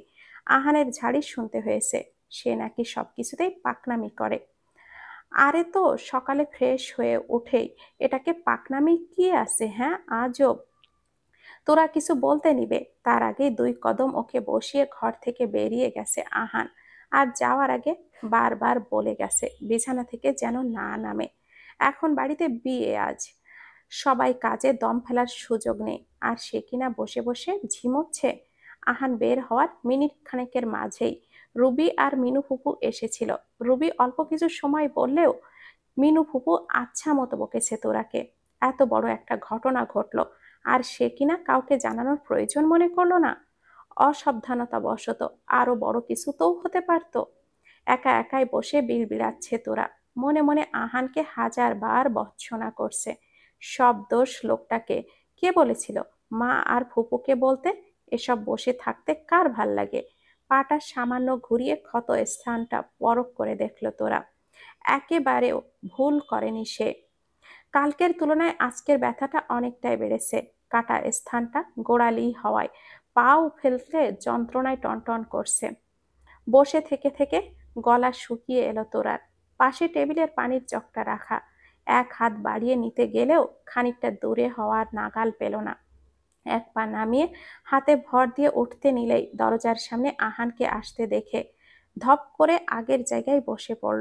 আহানের ঝাড়ি শুনতে হয়েছে সে নাকি সবকিছুতেই পাকনামি করে। আরে তো সকালে ফ্রেশ হয়ে উঠেই এটাকে পাকনামি কি আছে? হ্যাঁ, আজব। তোরা কিছু বলতে নিবে তার আগেই 2 কদম ওকে বসিয়ে ঘর থেকে বেরিয়ে গেছে আহান। আর যাওয়ার আগে বারবার বলে গেছে বিছানা থেকে যেন না নামে। এখন বাড়িতে বিয়ে আজ, সবাই কাজে দম ফেলার সুযোগ নেই, আর সে কিনা বসে বসে ঝিমোচ্ছে। আহান বের হওয়ার মিনিট খানেকের মাঝেই রুবি আর মিনু ফুপু এসেছিল। রুবি অল্প কিছু সময় বললেও মিনু ফুপু আচ্ছা মতো বকেছে তোরাকে। এত বড় একটা ঘটনা ঘটলো, আর সে কিনা কাউকে জানানোর প্রয়োজন মনে করলো না। অসাবধানতা বশত আরো বড় কিছু তো হতে পারতো। একা একাই বসে বিড়বিড়াচ্ছে তোরা। মনে মনে আহানকে হাজারবার ভর্ৎসনা করছে। সব দোষ লোকটাকে। কে বলেছিল মা আর ফুপুকে বলতে? এসব বসে থাকতে কার ভাল লাগে? পাটা সামান্য ঘুরিয়ে ক্ষত স্থানটা পরখ করে দেখলো তোরা। একেবারেও ভুল করেনি সে। কালকের তুলনায় আজকের ব্যথাটা অনেকটাই বেড়েছে। কাটা স্থানটা গোড়ালি হওয়ায় পাও ফেলতে যন্ত্রণায় টনটন করছে। বসে থেকে থেকে গলা শুকিয়ে এলো তোরার। পাশে টেবিলের পানির জগটা রাখা। এক হাত বাড়িয়ে নিতে গেলেও খানিকটা দূরে হওয়ার নাগাল পেল না। এক পা নামিয়ে হাতে ভর দিয়ে উঠতে নিলেই দরজার সামনে আহানকে আসতে দেখে ধপ করে আগের জায়গায় বসে পড়ল।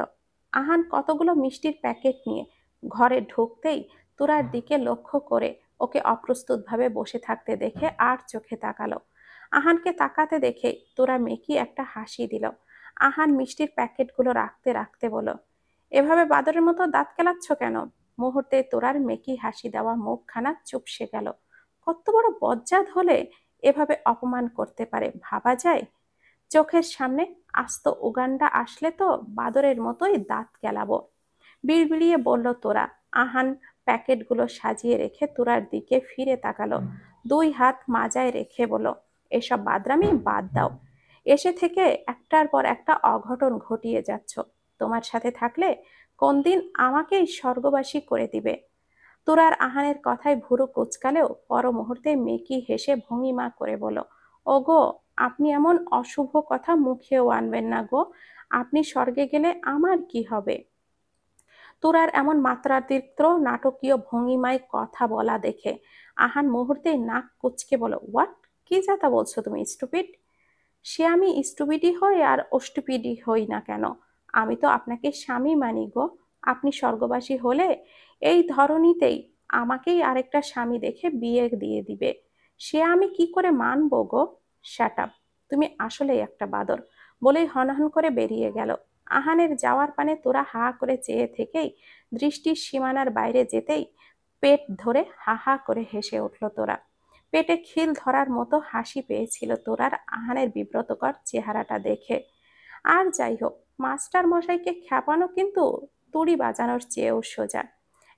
আহান কতগুলো মিষ্টির প্যাকেট নিয়ে ঘরে ঢুকতেই তোরার দিকে লক্ষ্য করে ওকে অপ্রস্তুতভাবে বসে থাকতে দেখে আর চোখে তাকালো। আহানকে তাকাতে দেখে তোরা মেকি একটা হাসি দিল। আহান মিষ্টির প্যাকেটগুলো রাখতে রাখতে বলল, এভাবে বাদরের মতো দাঁত কেলাচ্ছ কেন? মুহূর্তে তোরার মেকি হাসি দেওয়া মুখখানা চুপসে গেল। কত বড় বজ্জাত হলে এভাবে অপমান করতে পারে ভাবা যায়। চোখের সামনে আস্ত উগান্ডা আসলে তো বাদরের মতোই দাঁত কেলাবো, বিড়বিড়িয়ে বলল তোরা। আহান প্যাকেটগুলো সাজিয়ে রেখে তোরার দিকে ফিরে তাকালো। দুই হাত মাজায় রেখে বলল, এসব বাদরামি বাদ দাও। এসে থেকে একটার পর একটা অঘটন ঘটিয়ে যাচ্ছ। তোমার সাথে থাকলে কোন দিন আমাকেই স্বর্গবাসী করে দিবে। তোরার আহানের কথায় ভুরু কুচকালেও পর মুহূর্তে মেকি হেসে ভঙ্গিমা করে বলল, ওগো, আপনি এমন অশুভ কথা মুখেও আনবেন না গো। আপনি স্বর্গে গেলে আমার কি হবে? তোরার এমন মাত্রাতিরিক্ত নাটকীয় ভঙ্গিমায় কথা বলা দেখে আহান মুহূর্তেই নাক কুচকে বলল, হোয়াট? কি যাতা বলছো তুমি, স্টুপিড? সে আমি স্টুপিডই হই আর অস্টুপিডই হই না কেন, আমি তো আপনাকে স্বামী মানি গো। আপনি স্বর্গবাসী হলে এই ধরনীতেই আমাকেই আরেকটা স্বামী দেখে বিয়ে দিয়ে দিবে। সে আমি কি করে মানবো গো? Shut up. তুমি আসলেই একটা বাদর, বলেই হনহন করে বেরিয়ে গেল। আহানের যাওয়ার পানে তোরা হা করে চেয়ে থেকেই দৃষ্টির সীমানার বাইরে যেতেই পেট ধরে হা হা করে হেসে উঠল তোরা। পেটে খিল ধরার মতো হাসি পেয়েছিল তোরার আহানের বিব্রতকর চেহারাটা দেখে। আর যাই হোক, মাস্টার মশাইকে খ্যাপানো কিন্তু তুড়ি বাজানোর চেয়েও সোজা।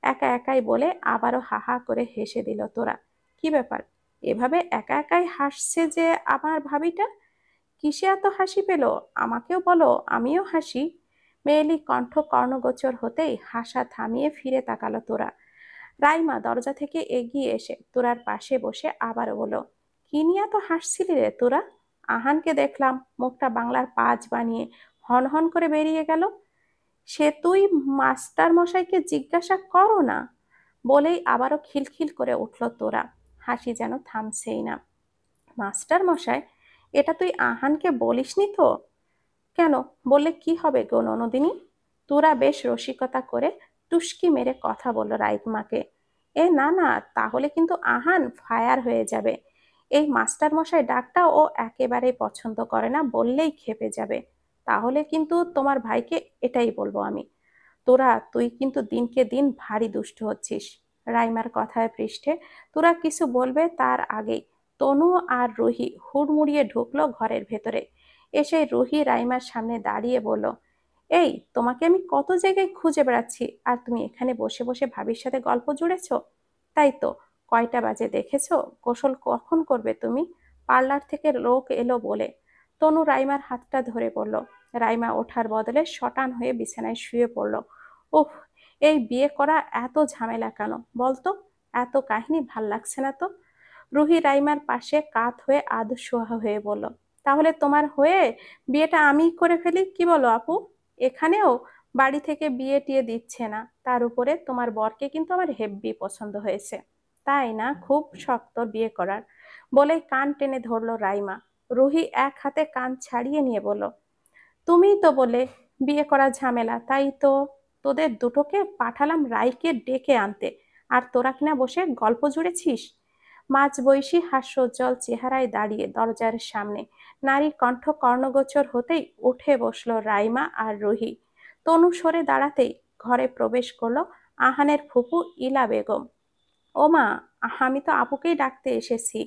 একা একাই বলে আবারও হাহা করে হেসে দিল তোরা। কি ব্যাপার, এভাবে একা একাই হাসছে যে আমার ভাবিটা? কিসে এত হাসি পেল আমাকেও বলো, আমিও হাসি। মেয়েলি কণ্ঠ কর্ণগোচর হতেই হাসা থামিয়ে ফিরে তাকালো তোরা। রাইমা দরজা থেকে এগিয়ে এসে তোরার পাশে বসে আবার বলল, কি নিয়ে এত হাসছিলি রে তোরা? আহানকে দেখলাম মুখটা বাংলার পাঁচ বানিয়ে হন করে বেরিয়ে গেল। সে তুই মাস্টার মশাইকে জিজ্ঞাসা করো না। বলেই আবারও খিলখিল করে উঠল তোরা। হাসি যেন থামছেই না। মাস্টার মশাই? এটা তুই আহানকে বলিসনি তো? কেন, বললে কি হবে গো ননদিনী? তোরা বেশ রসিকতা করে টুস্কি মেরে কথা বলল রাইমাকে। এ না না, তাহলে কিন্তু আহান ফায়ার হয়ে যাবে। এই মাস্টার মশাই ডাকটা ও একেবারেই পছন্দ করে না, বললেই খেপে যাবে। তাহলে কিন্তু তোমার ভাইকে এটাই বলবো আমি। তুই কিন্তু দিনকে দিন ভারী দুষ্ট হচ্ছিস। রাইমার কথায় পৃষ্ঠে তোরা কিছু বলবে তার আগেই তনু আর রুহি হুড়মুড়িয়ে ঢুকলো ঘরের ভেতরে। এসে রুহি রাইমার সামনে দাঁড়িয়ে বলল, এই তোমাকে আমি কত জায়গায় খুঁজে বেড়াচ্ছি, আর তুমি এখানে বসে বসে ভাবির সাথে গল্প জুড়েছো? তাই তো, কয়টা বাজে দেখেছো? গোসল কখন করবে তুমি? পার্লার থেকে লোক এলো বলে। তনু রাইমার হাতটা ধরে বলল। রাইমা ওঠার বদলে শটান হয়ে বিছানায় শুয়ে পড়ল। উফ, এই বিয়ে করা এত ঝামেলা কেন বলতো? এত কাহিনী ভাল লাগছে না তো। রুহি রাইমার পাশে কাত হয়ে আধশোয়া হয়ে বলল, তাহলে তোমার হয়ে বিয়েটা আমি করে ফেলি, কি বলো আপু? এখানেও বাড়ি থেকে বিয়ে টিয়ে দিচ্ছে না, তার উপরে তোমার বরকে কিন্তু আমার হেব্বি পছন্দ হয়েছে। তাই না, খুব শক্ত বিয়ে করার? বলেই কান টেনে ধরলো রাইমা। রুহি এক হাতে কান ছাড়িয়ে নিয়ে বলল, তুমিই তো বলে বিয়ে করা ঝামেলা, তাই তো তোদের দুটোকে পাঠালাম রাইকে ডেকে আনতে, আর তোরা কিনা বসে গল্প জুড়েছিস। মাঝবয়সী হাস্যোজ্জ্বল চেহারায় দাঁড়িয়ে দরজার সামনে। নারীর কণ্ঠ কর্ণগোচর হতেই উঠে বসলো রাইমা আর রুহি। তনু সরে দাঁড়াতেই ঘরে প্রবেশ করলো আহানের ফুপু ইলা বেগম। ও মা, আমি তো আপুকেই ডাকতে এসেছি।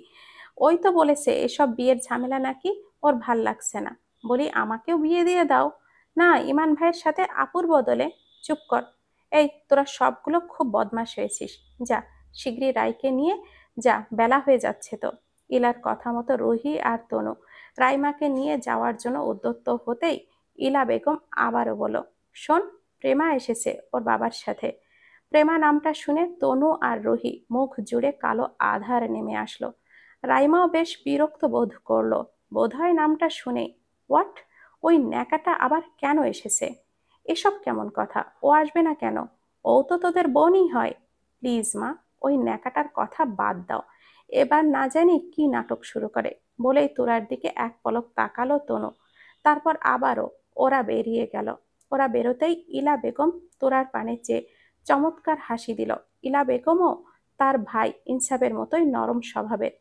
ওই তো বলেছে এসব বিয়ের ঝামেলা নাকি ওর ভাল লাগছে না। বলি আমাকেও বিয়ে দিয়ে দাও না, ইমান ভাইয়ের সাথে আপুর বদলে। চুপ কর। এই তোরা সবগুলো খুব বদমাশ হয়েছিস। যা, শিগগিরই রাইকে নিয়ে যা, বেলা হয়ে যাচ্ছে তো। ইলার কথা মতো রুহি আর তনু রাইমাকে নিয়ে যাওয়ার জন্য উদ্যত হতেই ইলা বেগম আবারও বলল, শোন, প্রেমা এসেছে ওর বাবার সাথে। প্রেমা নামটা শুনে তনু আর রুহি মুখ জুড়ে কালো আধার নেমে আসলো। রাইমাও বেশ বিরক্ত বোধ করলো বোধহয় নামটা শুনে। হোয়াট? ওই ন্যাকাটা আবার কেন এসেছে? এসব কেমন কথা? ও আসবে না কেন? ও তো তোদের বোনই হয়। প্লিজ মা, ওই ন্যাকাটার কথা বাদ দাও। এবার না জানি কি নাটক শুরু করে। বলেই তোরার দিকে এক পলক তাকালো তনু। তারপর আবারও ওরা বেরিয়ে গেল। ওরা বেরোতেই ইলা বেগম তোরার পানে চেয়ে চমৎকার হাসি দিল। ইলা বেগমও তার ভাই ইনসাফের মতোই নরম স্বভাবের।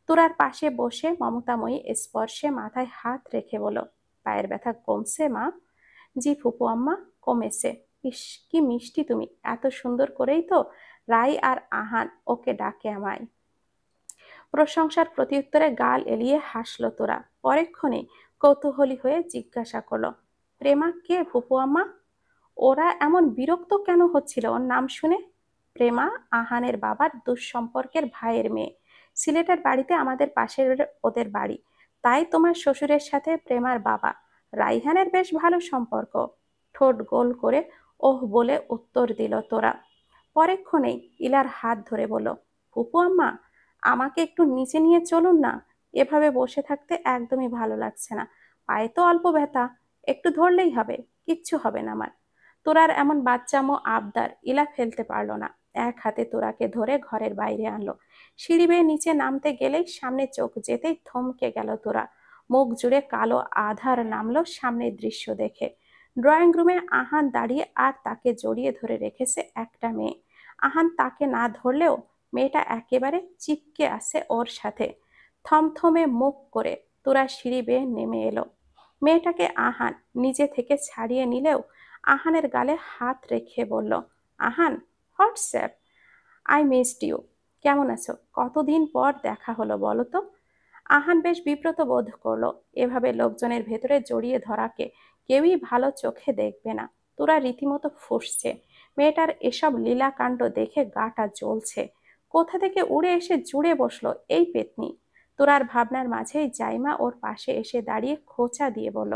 তোরার পাশে বসে মমতাময়ী স্পর্শে মাথায় হাত রেখে বলো, পায়ের ব্যথা কমছে মা? জি ফুপু আম্মা, কমেছে। ইস, কি মিষ্টি তুমি। এত সুন্দর করেই তো রাই আর আহান ওকে ডাকে আমায়। প্রশংসার প্রত্যুত্তরে গাল এলিয়ে হাসলো তোরা। পরেক্ষণে কৌতূহলী হয়ে জিজ্ঞাসা করলো, প্রেমা কে ফুপু আম্মা? ওরা এমন বিরক্ত কেন হচ্ছিল ওর নাম শুনে? প্রেমা আহানের বাবার দুঃসম্পর্কের ভাইয়ের মেয়ে। সিলেটের বাড়িতে আমাদের পাশের ওদের বাড়ি। তাই তোমার শ্বশুরের সাথে প্রেমার বাবা রাইহানের বেশ ভালো সম্পর্ক। ঠোঁট গোল করে ওহ বলে উত্তর দিল তোরা। পরেক্ষণেই ইলার হাত ধরে বলল, ফুপু আম্মা, আমাকে একটু নিচে নিয়ে চলুন না। এভাবে বসে থাকতে একদমই ভালো লাগছে না। পায়ে তো অল্প ব্যথা, একটু ধরলেই হবে, কিচ্ছু হবে না আমার। তোরার এমন বাচ্চামো আবদার ইলা ফেলতে পারলো না। এক হাতে তোরাকে ধরে ঘরের বাইরে আনলো। সিঁড়ি বেয়ে নিচে নামতে গেলেই সামনে চোখ যেতেই থমকে গেল তোরা। মুখ জুড়ে কালো আধার নামলো সামনের দৃশ্য দেখে। ড্রয়িং রুমে আহান দাঁড়িয়ে আর তাকে জড়িয়ে ধরে রেখেছে একটা মেয়ে। আহান তাকে না ধরলেও মেয়েটা একেবারে চিপকে আছে ওর সাথে। থমথমে মুখ করে তোরা সিঁড়ি বেয়ে নেমে এলো। মেয়েটাকে আহান নিজে থেকে ছাড়িয়ে নিলেও আহানের গালে হাত রেখে বলল, Ahaan, WhatsApp, I missed you. কেমন আছো? কতদিন পর দেখা হলো বলো তো। আহান বেশ বিব্রত বোধ করলো। এভাবে লোকজনের ভেতরে জড়িয়ে ধরাকে কেউই ভালো চোখে দেখবে না। তোরা রীতিমতো ফুঁসছে। মেয়েটার এসব লীলাকাণ্ড দেখে গাটা জ্বলছে। কোথা থেকে উড়ে এসে জুড়ে বসলো এই পেতনি। তোরার ভাবনার মাঝেই জাইমা ওর পাশে এসে দাঁড়িয়ে খোঁচা দিয়ে বলল,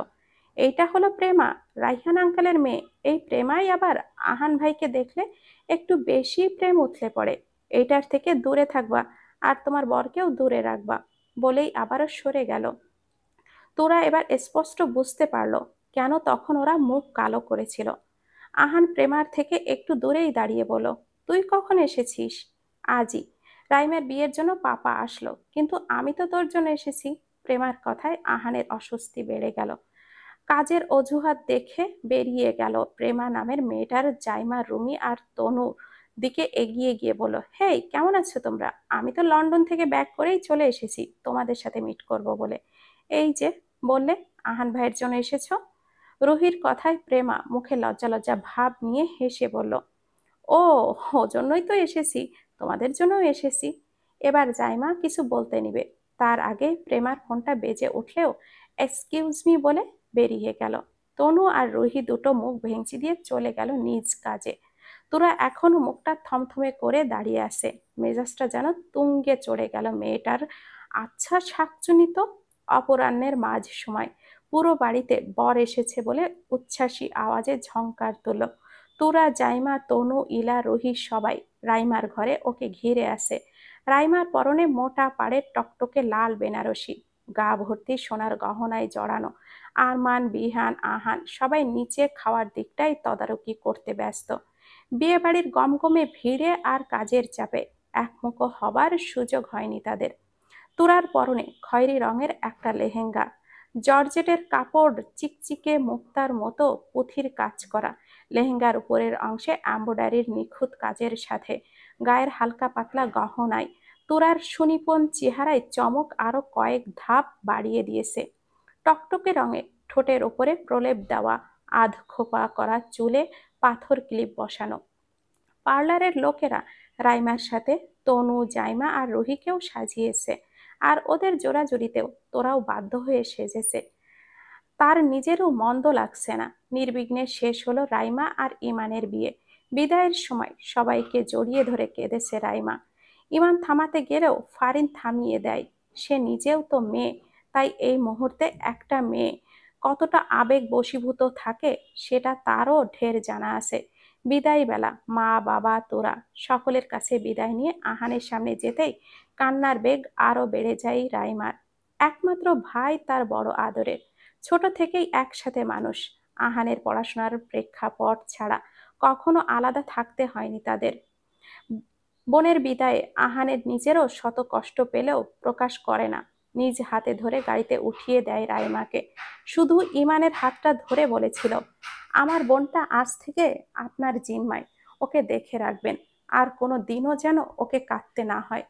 এইটা হলো প্রেমা, রাইহান আঙ্কেলের মেয়ে। এই প্রেমাই আবার আহান ভাইকে দেখলে একটু বেশি প্রেম উথলে পড়ে। এইটার থেকে দূরে থাকবা, আর তোমার বরকেও দূরে রাখবা। বলেই আবারও সরে গেল। তোরা এবার স্পষ্ট বুঝতে পারলো কেন তখন ওরা মুখ কালো করেছিল। আহান প্রেমার থেকে একটু দূরেই দাঁড়িয়ে বলল, তুই কখন এসেছিস? আজই। রাইমের বিয়ের জন্য পাপা আসলো, কিন্তু আমি তো তোর জন্য এসেছি। প্রেমার কথায় আহানের অস্বস্তি বেড়ে গেল। কাজের অজুহাত দেখে বেরিয়ে গেল প্রেমা নামের মেয়েটার। জাইমা, রুমি আর তনু দিকে এগিয়ে গিয়ে বলল, হেই, কেমন আছো তোমরা? আমি তো লন্ডন থেকে ব্যাক করেই চলে এসেছি তোমাদের সাথে মিট করব বলে। এই যে বললে আহান ভাইয়ের জন্য এসেছো। রুহির কথায় প্রেমা মুখে লজ্জা লজ্জা ভাব নিয়ে হেসে বলল, ও, ওজন্যই তো এসেছি, তোমাদের জন্যও এসেছি। এবার জাইমা কিছু বলতে নিবে, তার আগে প্রেমার ফোনটা বেজে উঠলেও এক্সকিউজ মি বলে বেরিয়ে গেল। তনু আর রুহি দুটো মুখ ভেঙচি দিয়ে চলে গেল নিজ কাজে। তোরা এখনো মুখটা থমথমে করে দাঁড়িয়ে আছে। মেজাজটা যেন তুঙ্গে চড়ে গেল মেয়েটার। আচ্ছা শাকচুনি তো। অপরাহ্নের মাঝ সময় পুরো বাড়িতে বর এসেছে বলে উচ্ছ্বাসী আওয়াজে ঝংকার তুলল। তোরা, জাইমা, তনু, ইলা, রুহি সবাই রাইমার ঘরে ওকে ঘিরে আসে। রাইমার পরনে মোটা পাড়ের টকটকে লাল বেনারসি, গা ভর্তি সোনার গহনায় জড়ানো। আরমান, বিহান, আহান সবাই নিচে খাওয়ার দিকটাই তদারকি করতে ব্যস্ত। বিয়ে বাড়ির গমগমে ভিড়ে আর কাজের চাপে একমুখো হবার সুযোগ হয়নি তাদের। তুরার পরনে খয়েরি রঙের একটা লেহেঙ্গা, জর্জেটের কাপড়, চিকচিকে মুক্তার মতো পুঁথির কাজ করা। লেহেঙ্গার উপরের অংশে এমব্রয়ডারির নিখুঁত কাজের সাথে গায়ের হালকা পাতলা গহনায় তোরার সুনিপুণ চেহারায় চমক আরো কয়েক ধাপ বাড়িয়ে দিয়েছে। টকটকে রঙে, ঠোঁটের ওপরে প্রলেপ দেওয়া, আধ খোপা করা চুলে পাথর ক্লিপ বসানো। পার্লারের লোকেরা রাইমার সাথে তনু, জাইমা আর রুহিকেও সাজিয়েছে, আর ওদের জোড়াজুড়িতেও তোরাও বাধ্য হয়ে সেজেছে। তার নিজেরও মন্দ লাগছে না। নির্বিঘ্নে শেষ হলো রাইমা আর ইমানের বিয়ে। বিদায়ের সময় সবাইকে জড়িয়ে ধরে কেঁদেছে রাইমা। ইমান থামাতে গেলেও ফারিন থামিয়ে দেয়। সে নিজেও তো মেয়ে, তাই এই মুহূর্তে একটা মেয়ে কতটা আবেগ বশীভূত থাকে সেটা তারও ঢের জানা আছে। বিদায় বেলা মা, বাবা, তোরা সকলের কাছে বিদায় নিয়ে আহানের সামনে যেতেই কান্নার বেগ আরো বেড়ে যায় রাইমার। একমাত্র ভাই তার বড় আদরের। ছোট থেকেই একসাথে মানুষ। আহানের পড়াশোনার প্রেক্ষাপট ছাড়া কখনো আলাদা থাকতে হয়নি তাদের। বোনের বিদায়ে আহানের নিজেরও শত কষ্ট পেলেও প্রকাশ করে না। নিজ হাতে ধরে গাড়িতে উঠিয়ে দেয় রাইমাকে। শুধু ইমানের হাতটা ধরে বলেছিল, আমার বোনটা আজ থেকে আপনার জিম্মায়, ওকে দেখে রাখবেন, আর কোনো দিনও যেন ওকে কাঁদতে না হয়।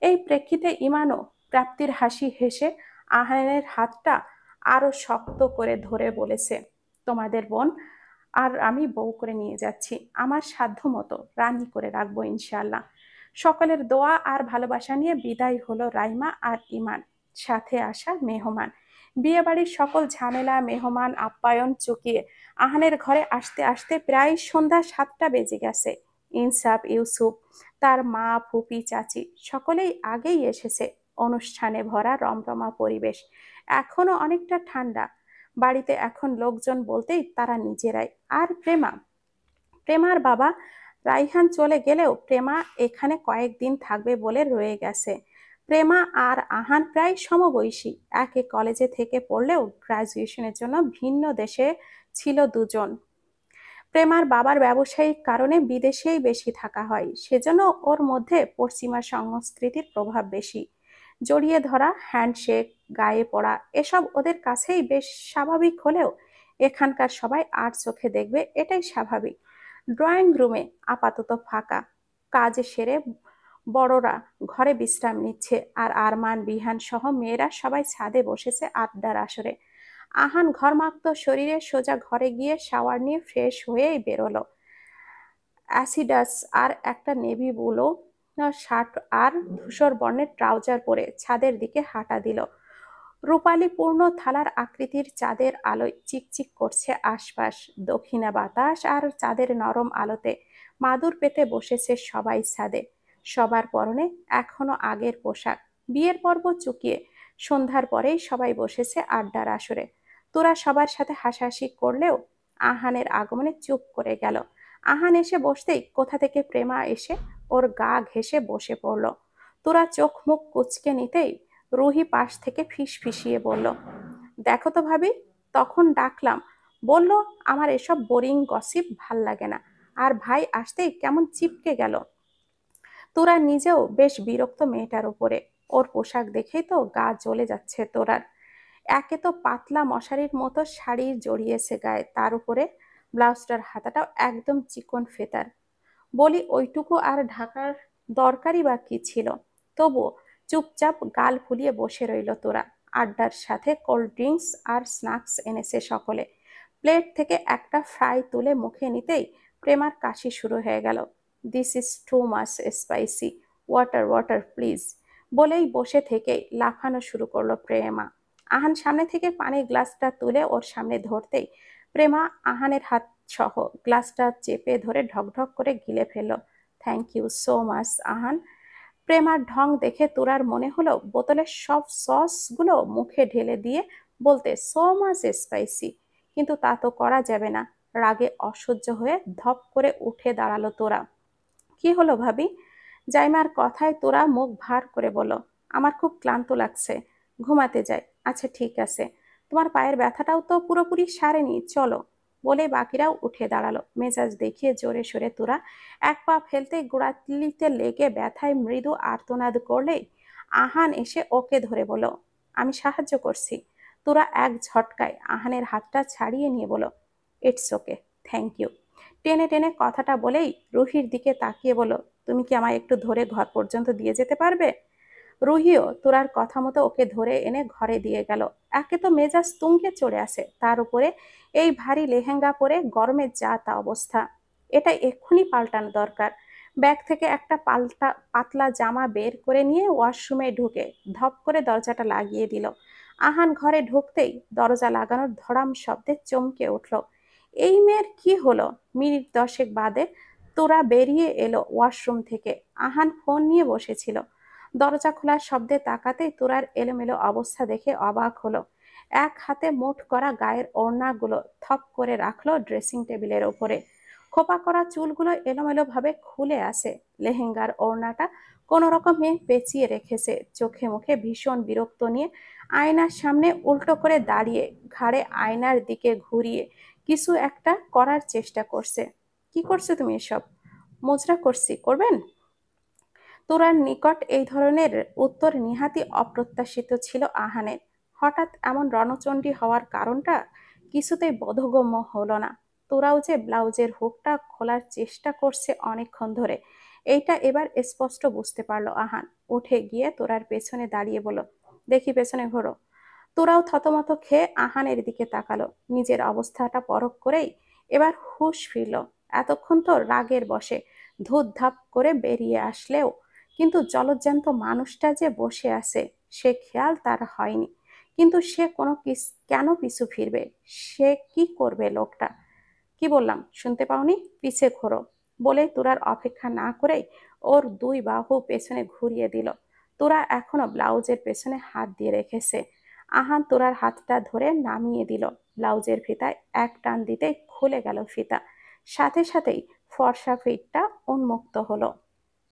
এই প্রেক্ষিতে ইমানও প্রাপ্তির হাসি হেসে আহানের হাতটা আরো শক্ত করে ধরে বলেছে, তোমাদের বোন আর আমি বউ করে নিয়ে যাচ্ছি, আমার সাধ্য মতো রানী করে রাখবো ইনশাল্লাহ। সকলের দোয়া আর ভালোবাসা নিয়ে বিদায় হলো রাইমা আর ইমান, সাথে আসা মেহমান। বিয়েবাড়ির সকল ঝামেলা, মেহমান আপ্যায়ন চুকিয়ে আহানের ঘরে আসতে আসতে প্রায় সন্ধ্যা 7টা বেজে গেছে। ইনসাফ, ইউসুফ, তার মা, ফুপি, চাচি সকলেই আগেই এসেছে। অনুষ্ঠানে ভরা রমরমা পরিবেশ। এখনো অনেকটা ঠান্ডা। বাড়িতে এখন লোকজন বলতেই তারা নিজেরাই। আর প্রেমার বাবা রাইহান চলে গেলেও প্রেমা এখানে কয়েকদিন থাকবে বলে রয়ে গেছে। প্রেমা আর আহান প্রায় সমবয়সী, একে কলেজে থেকে পড়লেও গ্রাজুয়েশনের জন্য ভিন্ন দেশে ছিল দুজন। প্রেমার বাবার ব্যবসায়িক কারণে বিদেশেই বেশি থাকা হয়, সেজন্য ওর মধ্যে পশ্চিমা সংস্কৃতির প্রভাব বেশি। জড়িয়ে ধরা, হ্যান্ডশেক, গায়ে পড়া এসব ওদের কাছেই বেশ স্বাভাবিক হলেও এখানকার সবাই আর চোখে দেখবে এটাই স্বাভাবিক। ড্রয়িং রুমে আপাতত ফাঁকা। কাজ সেরে বড়রা ঘরে বিশ্রাম নিচ্ছে, আর আরমান, বিহান সহ মেয়েরা সবাই ছাদে বসেছে আড্ডার আসরে। আহান ঘর্মাক্ত শরীরে সোজা ঘরে গিয়ে শাওয়ার নিয়ে ফ্রেশ হয়েই বেরোলো। অ্যাসিডাস আর একটা নেভি ব্লু শার্ট আর ধূসর বর্ণের ট্রাউজার পরে ছাদের দিকে হাঁটা দিল। রূপালী পূর্ণ থালার আকৃতির চাঁদের আলোয় চিকচিক করছে আশপাশ। দক্ষিণা বাতাস আর চাঁদের নরম আলোতে মাদুর পেতে বসেছে সবাই ছাদে। সবার পরনে এখনো আগের পোশাক। বিয়ের পর্ব চুকিয়ে সন্ধ্যার পরেই সবাই বসেছে আড্ডার আসরে। তোরা সবার সাথে হাসাহাসি করলেও আহানের আগমনে চুপ করে গেল। আহান এসে বসতেই কোথা থেকে প্রেমা এসে ওর গা ঘেঁষে বসে পড়ল। তোরা চোখ মুখ কুঁচকে নিতেই রুহি পাশ থেকে ফিসফিসিয়ে বলল, দেখো তো ভাবি, তখন ডাকলাম, বলল আমার এসব বোরিং গসিপ ভাল লাগে না, আর ভাই আসতেই কেমন চিপকে গেল। তোরা নিজেও বেশ বিরক্ত মেয়েটার উপরে। ওর পোশাক দেখেই তো গা জ্বলে যাচ্ছে তোরার। একে তো পাতলা মশারির মতো শাড়ি জড়িয়েছে গায়ে, তার উপরে ব্লাউজটার হাতাটাও একদম চিকন ফেতার। বলি ওইটুকু আর ঢাকার দরকারই বা কি ছিল। তবুও চুপচাপ গাল ফুলিয়ে বসে রইল তোরা। আড্ডার সাথে কোল্ড ড্রিঙ্কস আর স্ন্যাক্স এনেছে সকলে। প্লেট থেকে একটা ফ্রাই তুলে মুখে নিতেই প্রেমার কাশি শুরু হয়ে গেল। This is too much spicy, water water please বলেই বসে থেকেই লাফানো শুরু করলো প্রেমা। আহান সামনে থেকে পানির গ্লাসটা তুলে ওর সামনে ধরতেই প্রেমা আহানের হাত সহ গ্লাসটা চেপে ধরে ঢকঢক করে গিলে ফেলল। Thank you so much Ahan. প্রেমার ঢং দেখে তোরার মনে হলো বোতলের সব সসগুলো মুখে ঢেলে দিয়ে বলতে সো মাচ স্পাইসি, কিন্তু তা তো করা যাবে না। রাগে অসহ্য হয়ে ধপ করে উঠে দাঁড়ালো তোরা। কি হলো ভাবি? জাইমার কথায় তোরা মুখ ভার করে বলল, আমার খুব ক্লান্ত লাগছে, ঘুমাতে যাই। আচ্ছা ঠিক আছে, তোমার পায়ের ব্যথাটাও তো পুরোপুরি সারেনি, চলো। বলে বাকিরাও উঠে দাঁড়ালো। মেজাজ দেখিয়ে জোরে সোরে তোরা এক পা ফেলতে গোড়ালিতে লেগে ব্যথায় মৃদু আর্তনাদ করলেই আহান এসে ওকে ধরে বলল, আমি সাহায্য করছি। তোরা এক ঝটকায় আহানের হাতটা ছাড়িয়ে নিয়ে বলল, ইটস ওকে, থ্যাংক ইউ। টেনে টেনে কথাটা বলেই রুহির দিকে তাকিয়ে বলল, তুমি কি আমায় একটু ধরে ঘর পর্যন্ত দিয়ে যেতে পারবে? রুহিও তোরার কথা মতো ওকে ধরে এনে ঘরে দিয়ে গেল। একে তো মেজাজ তুঙ্গে চড়ে আসে, তার উপরে এই ভারী লেহেঙ্গা পরে গরমে যা তা অবস্থা। এটা এক্ষুনি পাল্টানো দরকার। ব্যাগ থেকে একটা পাতলা জামা বের করে নিয়ে ওয়াশরুমে ঢুকে ধপ করে দরজাটা লাগিয়ে দিল। আহান ঘরে ঢুকতেই দরজা লাগানোর ধড়াম শব্দে চমকে উঠল। এই মেয়ের কি হলো? মিনিট 10 বাদে তোরা বেরিয়ে এলো ওয়াশরুম থেকে। আহান ফোন নিয়ে বসেছিল। দরজা খোলার শব্দে তাকাতেই তোরার এলোমেলো অবস্থা দেখে অবাক হলো। এক হাতে মুঠ করা গায়ের ওড়নাগুলো থপ করে রাখলো ড্রেসিং টেবিলের ওপরে। খোপা করা চুলগুলো এলোমেলো ভাবে খুলে আসে। লেহেঙ্গার ওড়নাটা কোনো রকমে পেঁচিয়ে রেখেছে। চোখে মুখে ভীষণ বিরক্ত নিয়ে আয়নার সামনে উল্টো করে দাঁড়িয়ে ঘাড়ে আয়নার দিকে ঘুরিয়ে কিছু একটা করার চেষ্টা করছে। কি করছো তুমি এসব? মোজরা করছি, করবেন? তোরার নিকট এই ধরনের উত্তর নিহাতি অপ্রত্যাশিত ছিল আহানের। হঠাৎ এমন রণচণ্ডী হওয়ার কারণটা কিছুতেই বোধগম্য হলো না। তোরাও যে ব্লাউজের হুকটা খোলার চেষ্টা করছে অনেকক্ষণ ধরে, এইটা এবার স্পষ্ট বুঝতে পারলো আহান। উঠে গিয়ে তোরার পেছনে দাঁড়িয়ে বলল, দেখি পেছনে ঘোরো। তোরাও থতমত খেয়ে আহানের দিকে তাকালো। নিজের অবস্থাটা পরখ করেই এবার হুঁশ ফিরল। এতক্ষণ তো রাগের বশে ধুপধাপ করে বেরিয়ে আসলেও কিন্তু জলজ্যান্ত মানুষটা যে বসে আছে সে খেয়াল তার হয়নি। কিন্তু সে কেন পিছু ফিরবে? সে কি করবে লোকটা? কি বললাম শুনতে পাওনি? পিছে ঘোরো বলে তোরার অপেক্ষা না করেই ওর দুই বাহু পেছনে ঘুরিয়ে দিল। তোরা এখনো ব্লাউজের পেছনে হাত দিয়ে রেখেছে। আহান তোরার হাতটা ধরে নামিয়ে দিল। ব্লাউজের ফিতায় এক টান দিতেই খুলে গেল ফিতা। সাথে সাথেই ফর্সা ফিটটা উন্মুক্ত হলো।